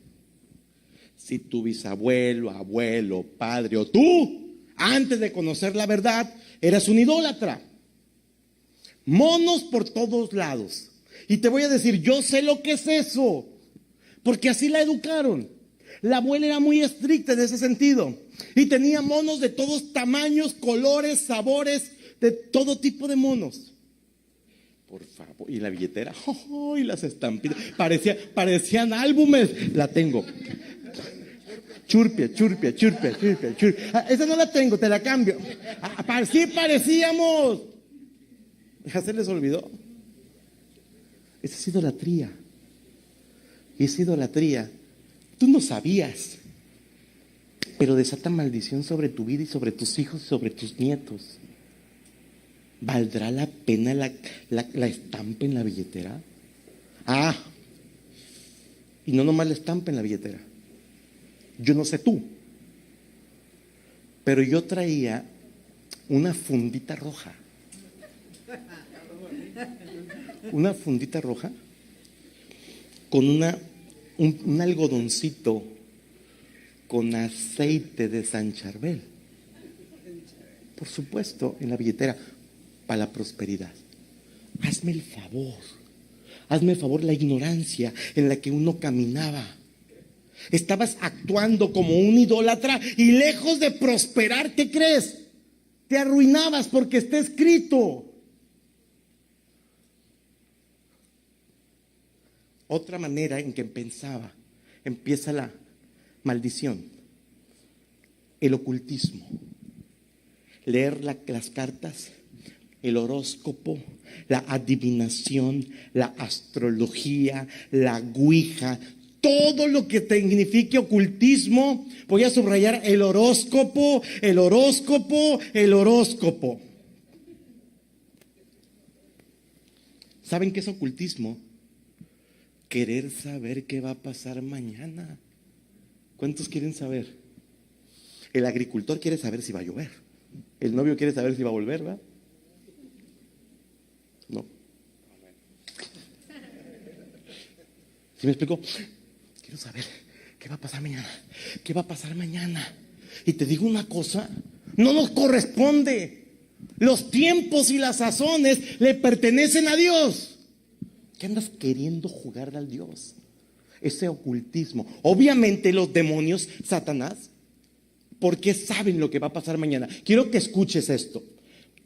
A: si tu bisabuelo, abuelo, padre o tú, antes de conocer la verdad, eras un idólatra. Monos por todos lados. Y te voy a decir, yo sé lo que es eso, porque así la educaron. La abuela era muy estricta en ese sentido. Y tenía monos de todos tamaños, colores, sabores, de todo tipo de monos. Por favor, y la billetera, y las estampitas, parecían álbumes. La tengo. Churpia. Esa no la tengo, te la cambio. Sí parecíamos. ¿Ya se les olvidó? Esa es idolatría. Y esa idolatría, tú no sabías, pero desata maldición sobre tu vida y sobre tus hijos y sobre tus nietos. ¿Valdrá la pena la estampa en la billetera? Y no nomás la estampa en la billetera. Yo no sé tú, pero yo traía una fundita roja. Una fundita roja con un algodoncito con aceite de San Charbel. Por supuesto, en la billetera, para la prosperidad. Hazme el favor, la ignorancia en la que uno caminaba. Estabas actuando como un idólatra y lejos de prosperar, ¿qué crees? Te arruinabas porque está escrito. Otra manera en que empieza la maldición, el ocultismo. Leer las cartas, el horóscopo, la adivinación, la astrología, la ouija, todo lo que signifique ocultismo. Voy a subrayar el horóscopo. ¿Saben qué es ocultismo? Querer saber qué va a pasar mañana. ¿Cuántos quieren saber? El agricultor quiere saber si va a llover. El novio quiere saber si va a volver, ¿verdad? No. ¿Sí me explico? Quiero saber qué va a pasar mañana. ¿Qué va a pasar mañana? Y te digo una cosa, no nos corresponde. Los tiempos y las sazones le pertenecen a Dios. ¿Qué andas queriendo jugar al Dios? Ese ocultismo. Obviamente los demonios, Satanás, porque saben lo que va a pasar mañana. Quiero que escuches esto.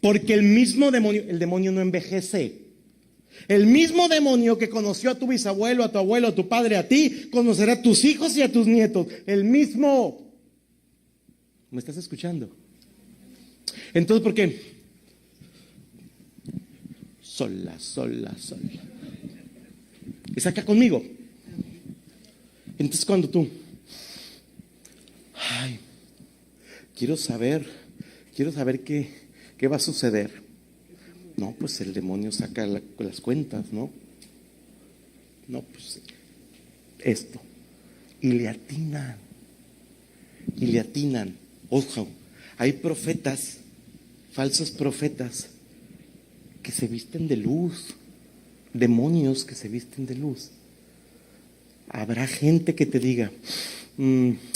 A: Porque el mismo demonio, el demonio no envejece. El mismo demonio que conoció a tu bisabuelo, a tu abuelo, a tu padre, a ti, conocerá a tus hijos y a tus nietos. El mismo. ¿Me estás escuchando? Entonces, ¿por qué? Sola. Es acá conmigo. Entonces cuando tú, quiero saber qué va a suceder. No, pues el demonio saca las cuentas, ¿no? No, pues esto. Y le atinan. Ojo, hay profetas, falsos profetas, que se visten de luz. Demonios que se visten de luz. Habrá gente que te diga,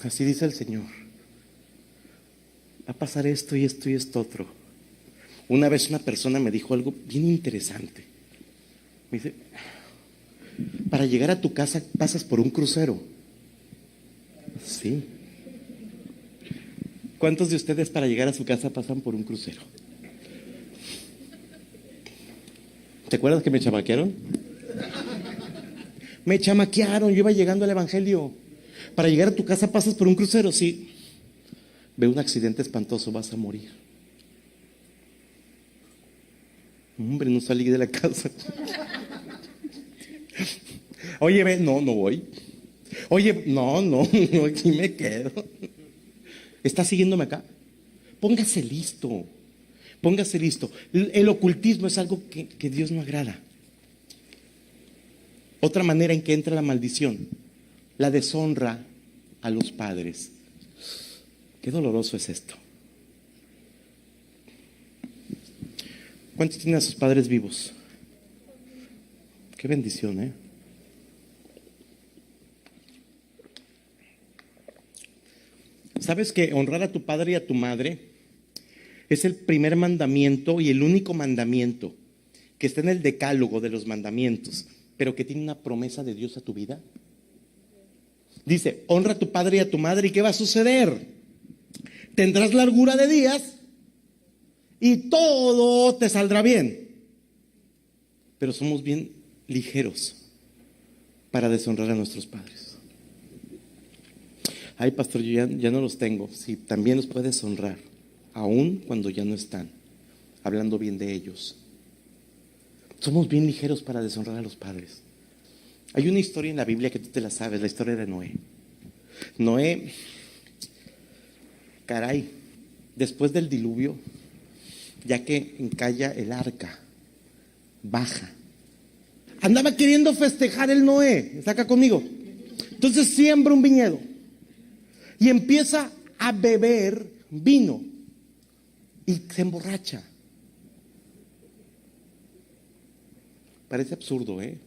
A: así dice el Señor, va a pasar esto y esto y esto otro. Una vez una persona me dijo algo bien interesante. Me dice, para llegar a tu casa pasas por un crucero. Sí. ¿Cuántos de ustedes para llegar a su casa pasan por un crucero? ¿Te acuerdas que me chamaquearon? Me chamaquearon, yo iba llegando al evangelio. Para llegar a tu casa pasas por un crucero, sí. Ve un accidente espantoso, vas a morir. Hombre, no salí de la casa. Oye, no voy. Oye, no, aquí me quedo. ¿Está siguiéndome acá? Póngase listo. Póngase listo. El ocultismo es algo que Dios no agrada. Otra manera en que entra la maldición, la deshonra a los padres. Qué doloroso es esto. ¿Cuántos tienen a sus padres vivos? Qué bendición, ¿eh? ¿Sabes que honrar a tu padre y a tu madre es el primer mandamiento y el único mandamiento que está en el decálogo de los mandamientos, pero que tiene una promesa de Dios a tu vida? Dice, honra a tu padre y a tu madre, ¿y qué va a suceder? Tendrás largura de días y todo te saldrá bien. Pero somos bien ligeros para deshonrar a nuestros padres. Ay, pastor, yo ya no los tengo. Sí, también los puedes honrar, aun cuando ya no están, hablando bien de ellos. Somos bien ligeros para deshonrar a los padres. Hay una historia en la Biblia que tú te la sabes, la historia de Noé. Noé, caray, después del diluvio, ya que encalla el arca, baja. Andaba queriendo festejar el Noé, está acá conmigo. Entonces siembra un viñedo y empieza a beber vino y se emborracha. Parece absurdo, ¿eh?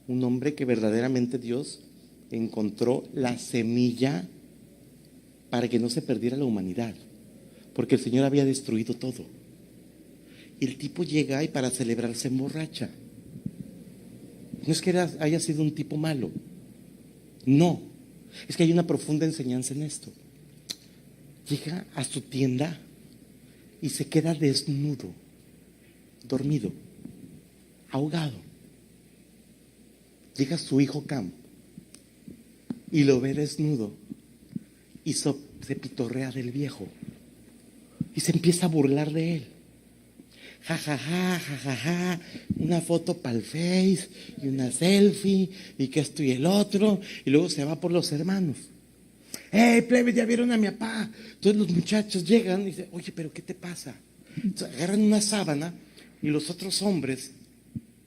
A: Un hombre que verdaderamente Dios encontró la semilla para que no se perdiera la humanidad, porque el Señor había destruido todo. Y el tipo llega y para celebrar se emborracha. No es que haya sido un tipo malo, no, es que hay una profunda enseñanza en esto. Llega a su tienda y se queda desnudo, dormido, ahogado. Llega su hijo Cam y lo ve desnudo y se pitorrea del viejo y se empieza a burlar de él. Ja, ja, ja, ja, ja, ja, una foto para el Face y una selfie y que esto y el otro, y luego se va por los hermanos. ¡Hey, plebe, ya vieron a mi papá! Entonces los muchachos llegan y dicen, oye, pero ¿qué te pasa? Entonces, agarran una sábana y los otros hombres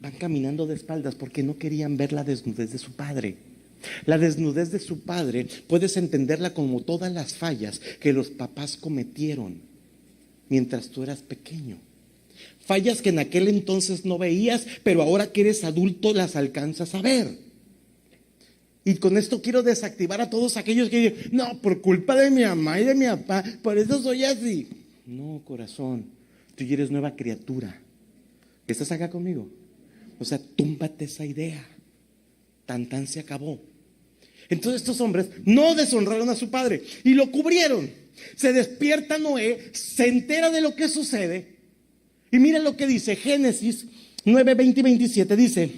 A: van caminando de espaldas porque no querían ver la desnudez de su padre. La desnudez de su padre puedes entenderla como todas las fallas que los papás cometieron mientras tú eras pequeño. Fallas que en aquel entonces no veías, pero ahora que eres adulto las alcanzas a ver. Y con esto quiero desactivar a todos aquellos que dicen, no, por culpa de mi mamá y de mi papá, por eso soy así. No, corazón, tú ya eres nueva criatura. ¿Estás acá conmigo? O sea, túmbate esa idea. Tan se acabó. Entonces estos hombres no deshonraron a su padre y lo cubrieron. Se despierta Noé, se entera de lo que sucede y miren lo que dice Génesis 9, 20 y 27. Dice,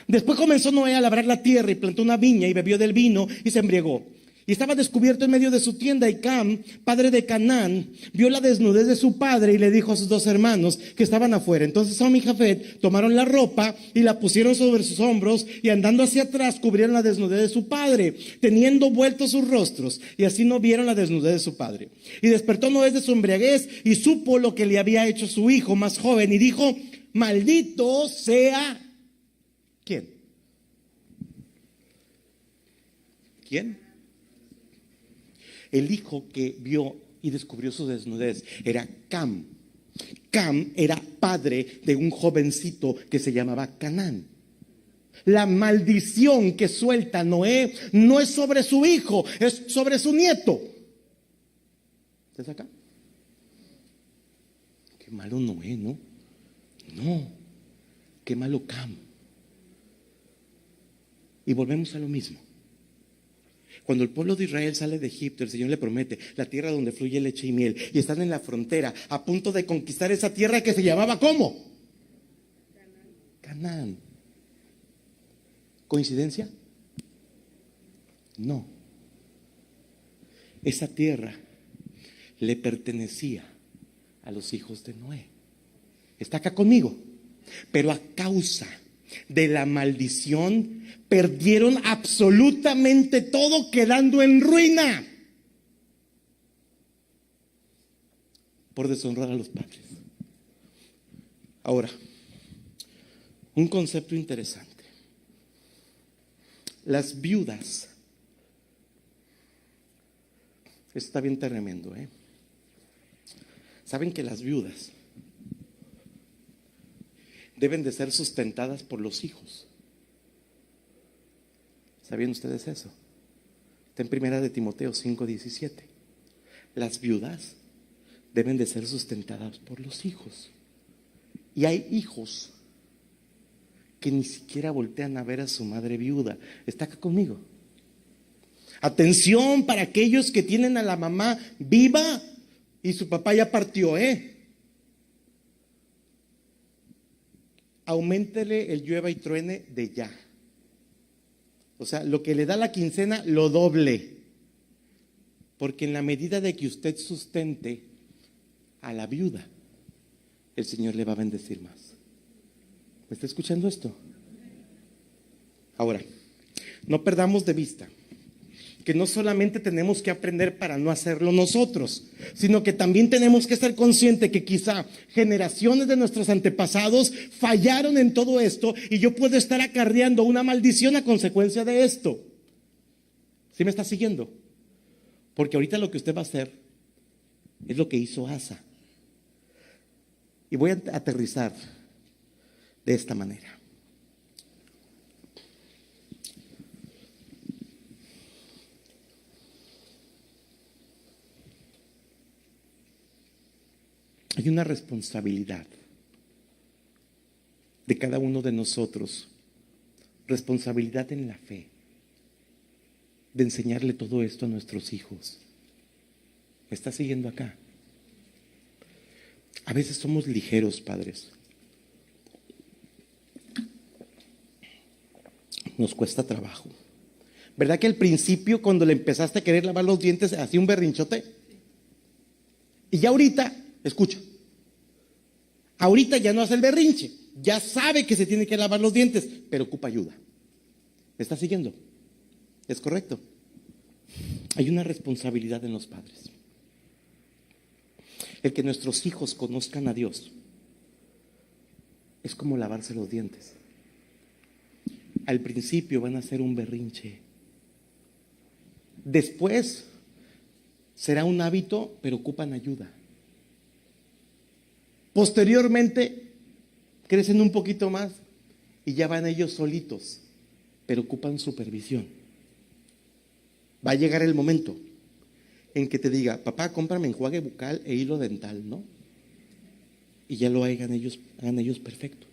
A: después comenzó Noé a labrar la tierra y plantó una viña y bebió del vino y se embriagó. Y estaba descubierto en medio de su tienda, y Cam, padre de Canaán, vio la desnudez de su padre y le dijo a sus dos hermanos que estaban afuera. Entonces Sam y Jafet tomaron la ropa y la pusieron sobre sus hombros y andando hacia atrás cubrieron la desnudez de su padre, teniendo vueltos sus rostros, y así no vieron la desnudez de su padre. Y despertó Noé de su embriaguez y supo lo que le había hecho su hijo más joven y dijo, maldito sea... ¿Quién? ¿Quién? El hijo que vio y descubrió su desnudez era Cam. Cam era padre de un jovencito que se llamaba Canaán. La maldición que suelta Noé no es sobre su hijo, es sobre su nieto. ¿Estás acá? Qué malo Noé, ¿no? No, qué malo Cam. Y volvemos a lo mismo. Cuando el pueblo de Israel sale de Egipto, el Señor le promete la tierra donde fluye leche y miel, y están en la frontera a punto de conquistar esa tierra que se llamaba ¿cómo? Canaán. ¿Coincidencia? No. Esa tierra le pertenecía a los hijos de Noé. Está acá conmigo. Pero a causa de la maldición, perdieron absolutamente todo, quedando en ruina por deshonrar a los padres. Ahora, un concepto interesante. Las viudas, esto está bien tremendo, ¿saben que las viudas deben de ser sustentadas por los hijos? ¿Sabían ustedes eso? Está en Primera de Timoteo 5:17. Las viudas deben de ser sustentadas por los hijos. Y hay hijos que ni siquiera voltean a ver a su madre viuda. ¿Está acá conmigo? Atención para aquellos que tienen a la mamá viva y su papá ya partió, Auméntele el llueva y truene de ya. O sea, lo que le da la quincena, lo doble. Porque en la medida de que usted sustente a la viuda, el Señor le va a bendecir más. ¿Me está escuchando esto? Ahora, no perdamos de vista que no solamente tenemos que aprender para no hacerlo nosotros, sino que también tenemos que ser conscientes que quizá generaciones de nuestros antepasados fallaron en todo esto y yo puedo estar acarreando una maldición a consecuencia de esto. ¿Sí me está siguiendo? Porque ahorita lo que usted va a hacer es lo que hizo Asa. Y voy a aterrizar de esta manera. Hay una responsabilidad de cada uno de nosotros, responsabilidad en la fe, de enseñarle todo esto a nuestros hijos. ¿Me está siguiendo acá? A veces somos ligeros, padres. Nos cuesta trabajo. ¿Verdad que al principio, cuando le empezaste a querer lavar los dientes, hacía un berrinchote? Y ya ahorita, escucha, ahorita ya no hace el berrinche, ya sabe que se tiene que lavar los dientes, pero ocupa ayuda. ¿Me está siguiendo? ¿Es correcto? Hay una responsabilidad en los padres. El que nuestros hijos conozcan a Dios es como lavarse los dientes. Al principio van a hacer un berrinche. Después será un hábito, pero ocupan ayuda. Posteriormente crecen un poquito más y ya van ellos solitos, pero ocupan supervisión. Va a llegar el momento en que te diga, papá, cómprame enjuague bucal e hilo dental, ¿no? Y ya lo hagan ellos perfecto.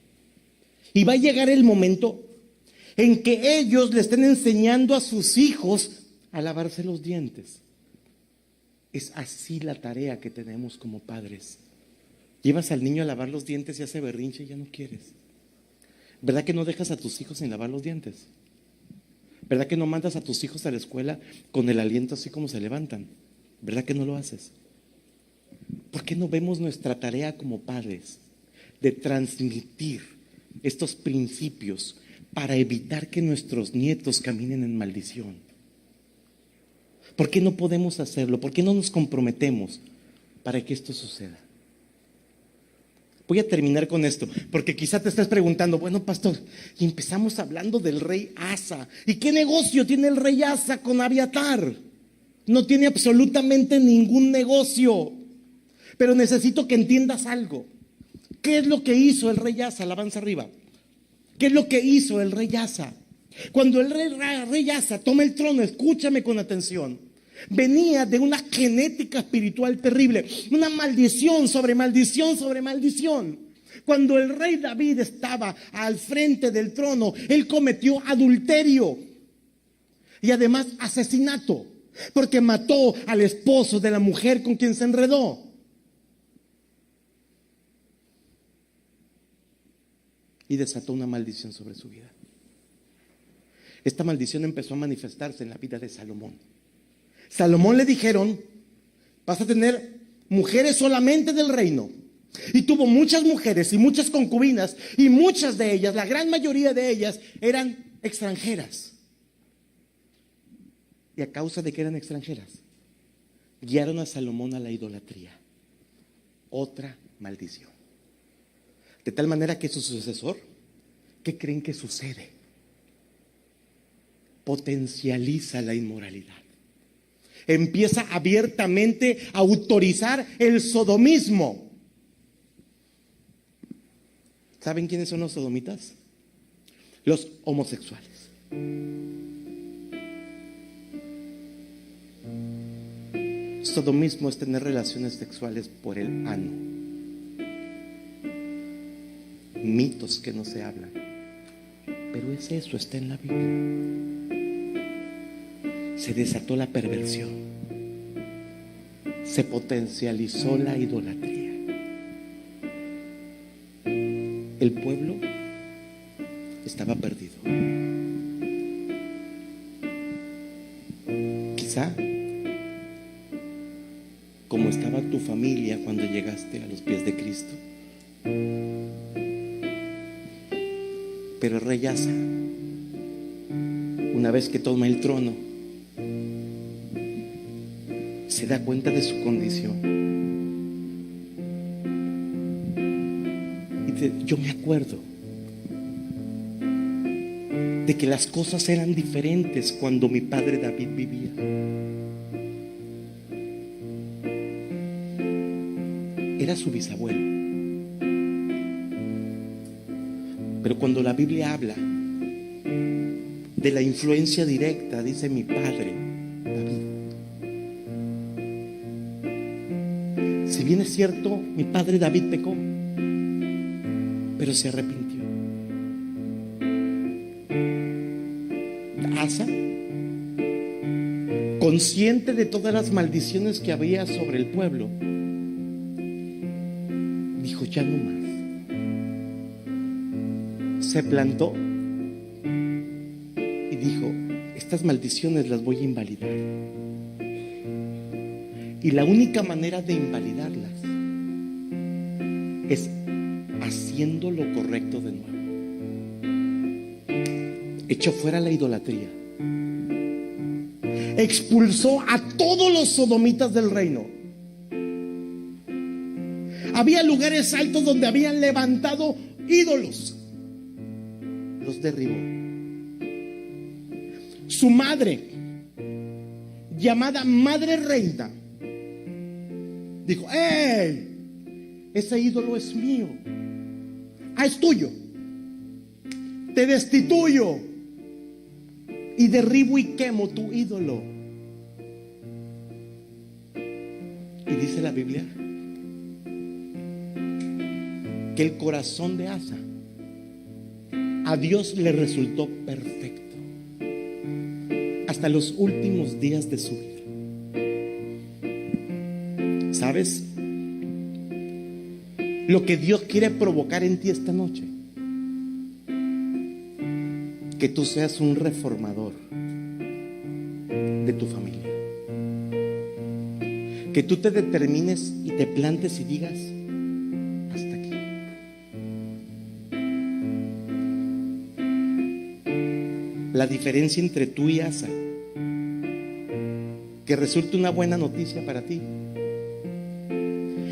A: Y va a llegar el momento en que ellos le estén enseñando a sus hijos a lavarse los dientes. Es así la tarea que tenemos como padres. Llevas al niño a lavar los dientes y hace berrinche y ya no quieres. ¿Verdad que no dejas a tus hijos sin lavar los dientes? ¿Verdad que no mandas a tus hijos a la escuela con el aliento así como se levantan? ¿Verdad que no lo haces? ¿Por qué no vemos nuestra tarea como padres de transmitir estos principios para evitar que nuestros nietos caminen en maldición? ¿Por qué no podemos hacerlo? ¿Por qué no nos comprometemos para que esto suceda? Voy a terminar con esto, porque quizá te estés preguntando, bueno, pastor, y empezamos hablando del rey Asa. ¿Y qué negocio tiene el rey Asa con Abiatar? No tiene absolutamente ningún negocio. Pero necesito que entiendas algo. ¿Qué es lo que hizo el rey Asa? Alabanza arriba. ¿Qué es lo que hizo el rey Asa? Cuando el rey Asa toma el trono, escúchame con atención, venía de una genética espiritual terrible, una maldición sobre maldición sobre maldición. Cuando el rey David estaba al frente del trono, él cometió adulterio y además asesinato, porque mató al esposo de la mujer con quien se enredó. Y desató una maldición sobre su vida. Esta maldición empezó a manifestarse en la vida de Salomón. Salomón le dijeron, vas a tener mujeres solamente del reino, Y tuvo muchas mujeres y muchas concubinas, y muchas de ellas, la gran mayoría de ellas, eran extranjeras. Y a causa de que eran extranjeras, guiaron a Salomón a la idolatría. Otra maldición. De tal manera que su sucesor, ¿qué creen que sucede? Potencializa la inmoralidad. Empieza abiertamente a autorizar el sodomismo. ¿Saben quiénes son los sodomitas? Los homosexuales. Sodomismo es tener relaciones sexuales por el ano. Mitos que no se hablan. Pero es eso, está en la Biblia. Se desató la perversión. Se potencializó la idolatría. El pueblo estaba perdido. Quizá como estaba tu familia cuando llegaste a los pies de Cristo. Pero el rey Asa, una vez que toma el trono, se da cuenta de su condición. Y yo me acuerdo de que las cosas eran diferentes cuando mi padre David vivía. Era su bisabuelo. Pero cuando la Biblia habla de la influencia directa, dice mi padre David. Si bien es cierto, mi padre David pecó, pero se arrepintió. Asa, consciente de todas las maldiciones que había sobre el pueblo, dijo: ya no más. Se plantó y dijo: estas maldiciones las voy a invalidar. Y la única manera de invalidarlas es haciendo lo correcto de nuevo. Echó fuera la idolatría. Expulsó a todos los sodomitas del reino. Había lugares altos donde habían levantado ídolos. Los derribó. Su madre, llamada Madre Reina, dijo: ¡hey! Ese ídolo es mío. Ah, es tuyo. Te destituyo y derribo y quemo tu ídolo. Y dice la Biblia que el corazón de Asa a Dios le resultó perfecto hasta los últimos días de su vida. ¿Sabes lo que Dios quiere provocar en ti esta noche? Que tú seas un reformador de tu familia. Que tú te determines y te plantes y digas: hasta aquí. La diferencia entre tú y Asa, que resulte una buena noticia para ti,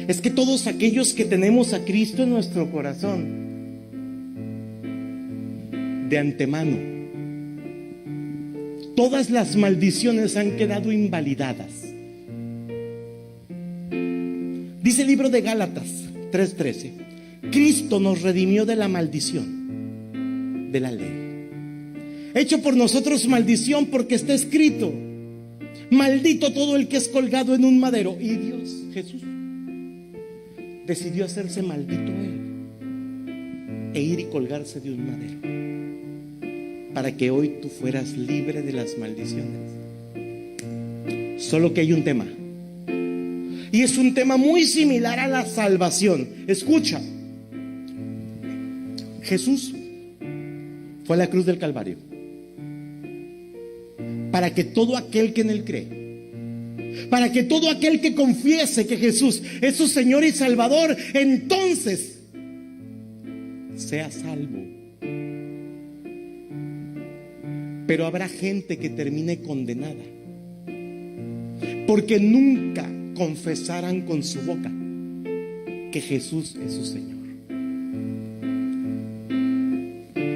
A: es que todos aquellos que tenemos a Cristo en nuestro corazón, de antemano, todas las maldiciones han quedado invalidadas. Dice el libro de Gálatas 3:13: Cristo nos redimió de la maldición de la ley, hecho por nosotros maldición, porque está escrito: maldito todo el que es colgado en un madero. Y Dios, Jesús, decidió hacerse maldito él e ir y colgarse de un madero, para que hoy tú fueras libre de las maldiciones. Solo que hay un tema, y es un tema muy similar a la salvación. Escucha, Jesús fue a la cruz del Calvario para que todo aquel que en él cree para que todo aquel que confiese que Jesús es su Señor y Salvador, entonces sea salvo. Pero habrá gente que termine condenada porque nunca confesaran con su boca que Jesús es su Señor.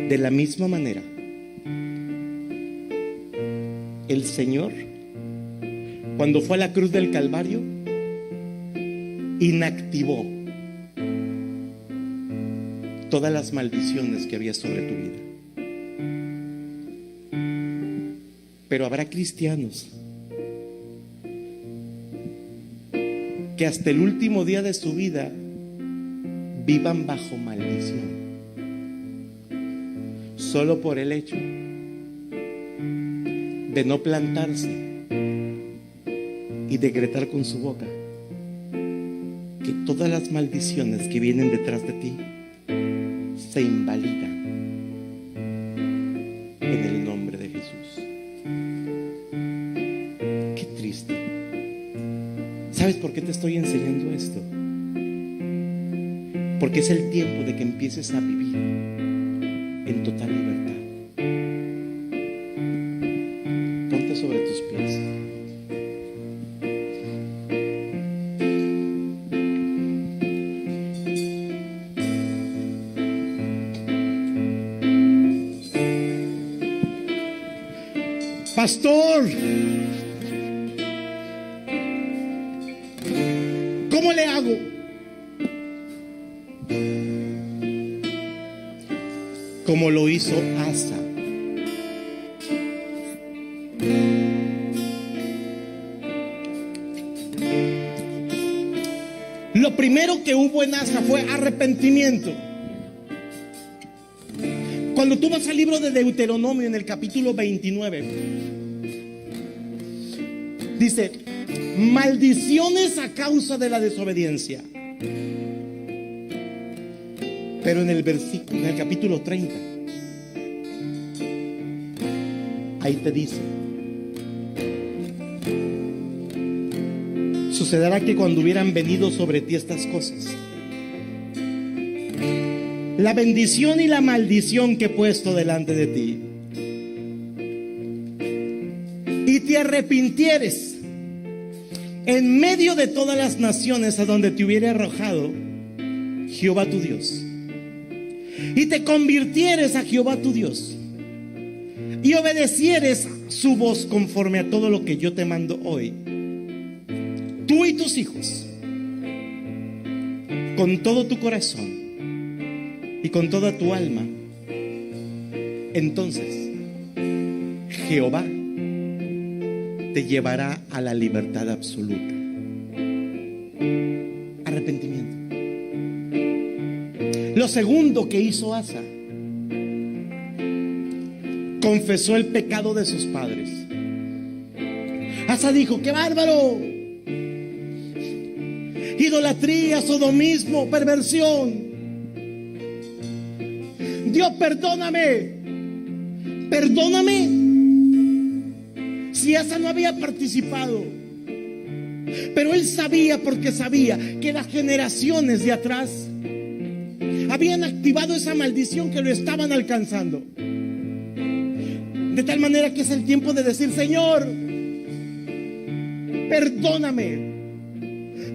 A: De la misma manera, el Señor, cuando fue a la cruz del Calvario, inactivó todas las maldiciones que había sobre tu vida. Pero habrá cristianos que hasta el último día de su vida vivan bajo maldición, solo por el hecho de no plantarse y decretar con su boca que todas las maldiciones que vienen detrás de ti se invalidan en el nombre de Jesús. Qué triste. ¿Sabes por qué te estoy enseñando esto? Porque es el tiempo de que empieces a vivir en total libertad. Ponte sobre tus pies. Pastor, ¿cómo le hago? Como lo hizo Asa. Lo primero que hubo en Asa fue arrepentimiento. Cuando tú vas al libro de Deuteronomio en el capítulo 29, dice: maldiciones a causa de la desobediencia. Pero en el versículo, en el capítulo 30, ahí te dice: sucederá que cuando hubieran venido sobre ti estas cosas, la bendición y la maldición que he puesto delante de ti, y te arrepintieres en medio de todas las naciones a donde te hubiera arrojado Jehová tu Dios, y te convirtieres a Jehová tu Dios, y obedecieres su voz conforme a todo lo que yo te mando hoy, tú y tus hijos, con todo tu corazón y con toda tu alma, entonces Jehová te llevará a la libertad absoluta. Arrepentimiento. Lo segundo que hizo Asa, confesó el pecado de sus padres. Asa dijo: ¡qué bárbaro! Idolatría, sodomismo, perversión. Dios, perdóname. Perdóname. Si Asa no había participado, pero él sabía, porque sabía que las generaciones de atrás habían activado esa maldición que lo estaban alcanzando. De tal manera que es el tiempo de decir: Señor, perdóname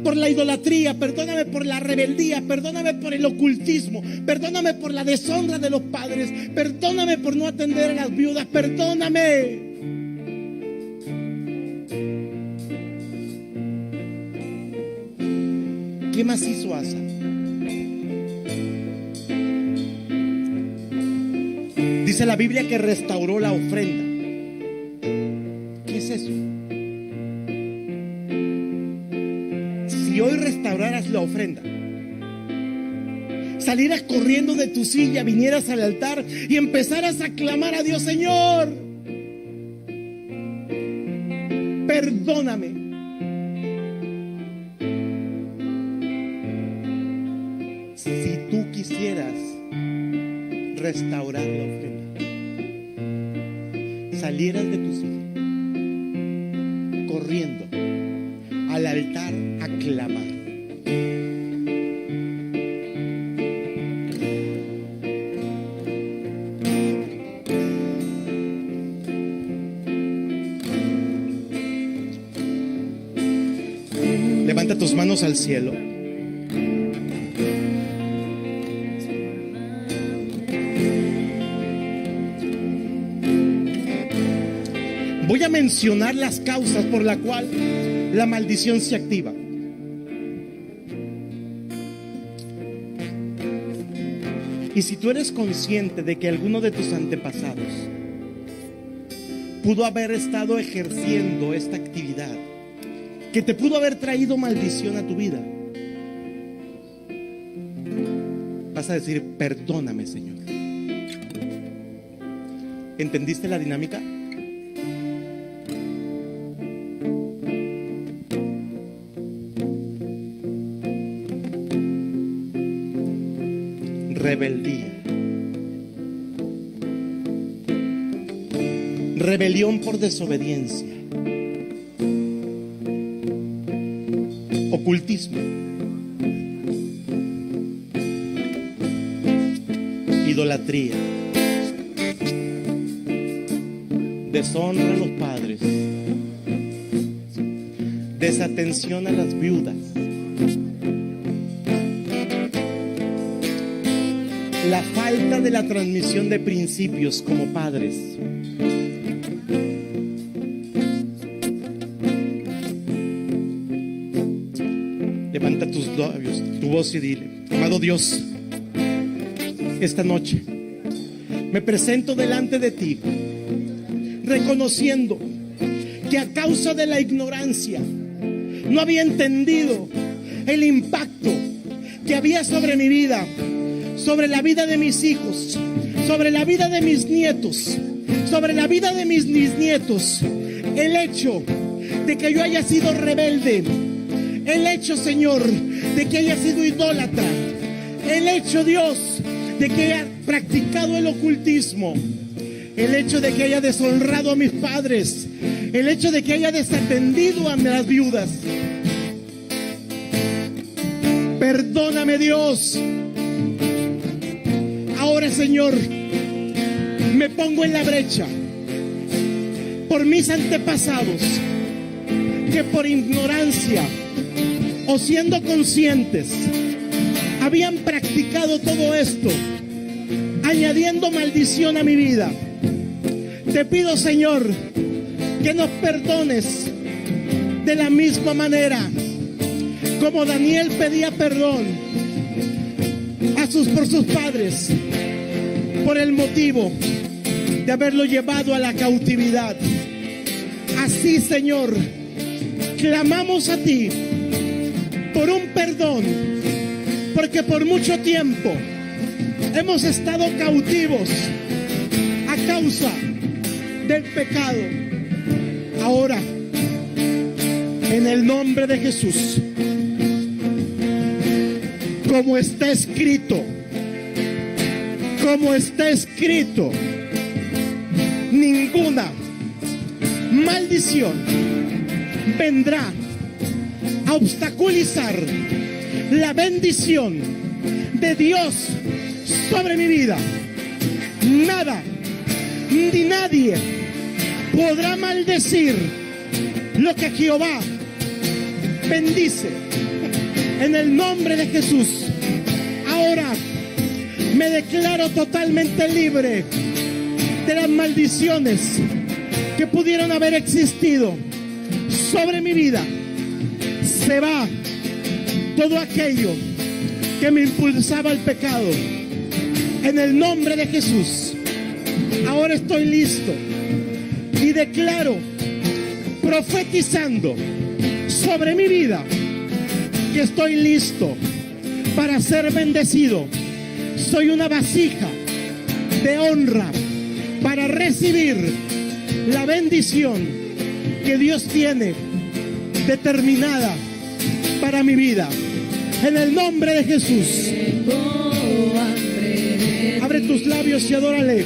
A: por la idolatría, perdóname por la rebeldía, perdóname por el ocultismo, perdóname por la deshonra de los padres, perdóname por no atender a las viudas, perdóname. ¿Qué más hizo Asa? Dice la Biblia que restauró la ofrenda. ¿Qué es eso? Si hoy restauraras la ofrenda, salieras corriendo de tu silla, vinieras al altar y empezaras a clamar a Dios: Señor, perdóname. Si tú quisieras restaurar la ofrenda, salieras de tu silla corriendo al altar a clamar. Levanta tus manos al cielo. Voy a mencionar las causas por la cual la maldición se activa. Y si tú eres consciente de que alguno de tus antepasados pudo haber estado ejerciendo esta actividad, que te pudo haber traído maldición a tu vida, vas a decir: perdóname, Señor. ¿Entendiste la dinámica? Rebeldía, rebelión por desobediencia, ocultismo, idolatría, deshonra a los padres, desatención a las viudas, la falta de la transmisión de principios como padres. Levanta tus labios, tu voz y dile: amado Dios, esta noche me presento delante de ti, reconociendo que a causa de la ignorancia no había entendido el impacto que había sobre mi vida, sobre la vida de mis hijos, sobre la vida de mis nietos, sobre la vida de mis bisnietos. El hecho de que yo haya sido rebelde, el hecho, Señor, de que haya sido idólatra, el hecho, Dios, de que haya practicado el ocultismo, el hecho de que haya deshonrado a mis padres, el hecho de que haya desatendido a las viudas. Perdóname, Dios. Ahora, Señor, me pongo en la brecha por mis antepasados que por ignorancia o siendo conscientes habían practicado todo esto, añadiendo maldición a mi vida. Te pido, Señor, que nos perdones de la misma manera como Daniel pedía perdón por sus padres, por el motivo de haberlo llevado a la cautividad. Así, Señor, clamamos a ti por un perdón, porque por mucho tiempo hemos estado cautivos a causa del pecado. Ahora, en el nombre de Jesús, como está escrito, ninguna maldición vendrá a obstaculizar la bendición de Dios sobre mi vida. Nada ni nadie podrá maldecir lo que Jehová bendice. En el nombre de Jesús, ahora me declaro totalmente libre de las maldiciones que pudieron haber existido sobre mi vida. Se va todo aquello que me impulsaba al pecado. En el nombre de Jesús, ahora estoy listo y declaro, profetizando sobre mi vida, que estoy listo para ser bendecido. Soy una vasija de honra para recibir la bendición que Dios tiene determinada para mi vida. En el nombre de Jesús. Abre tus labios y adórale.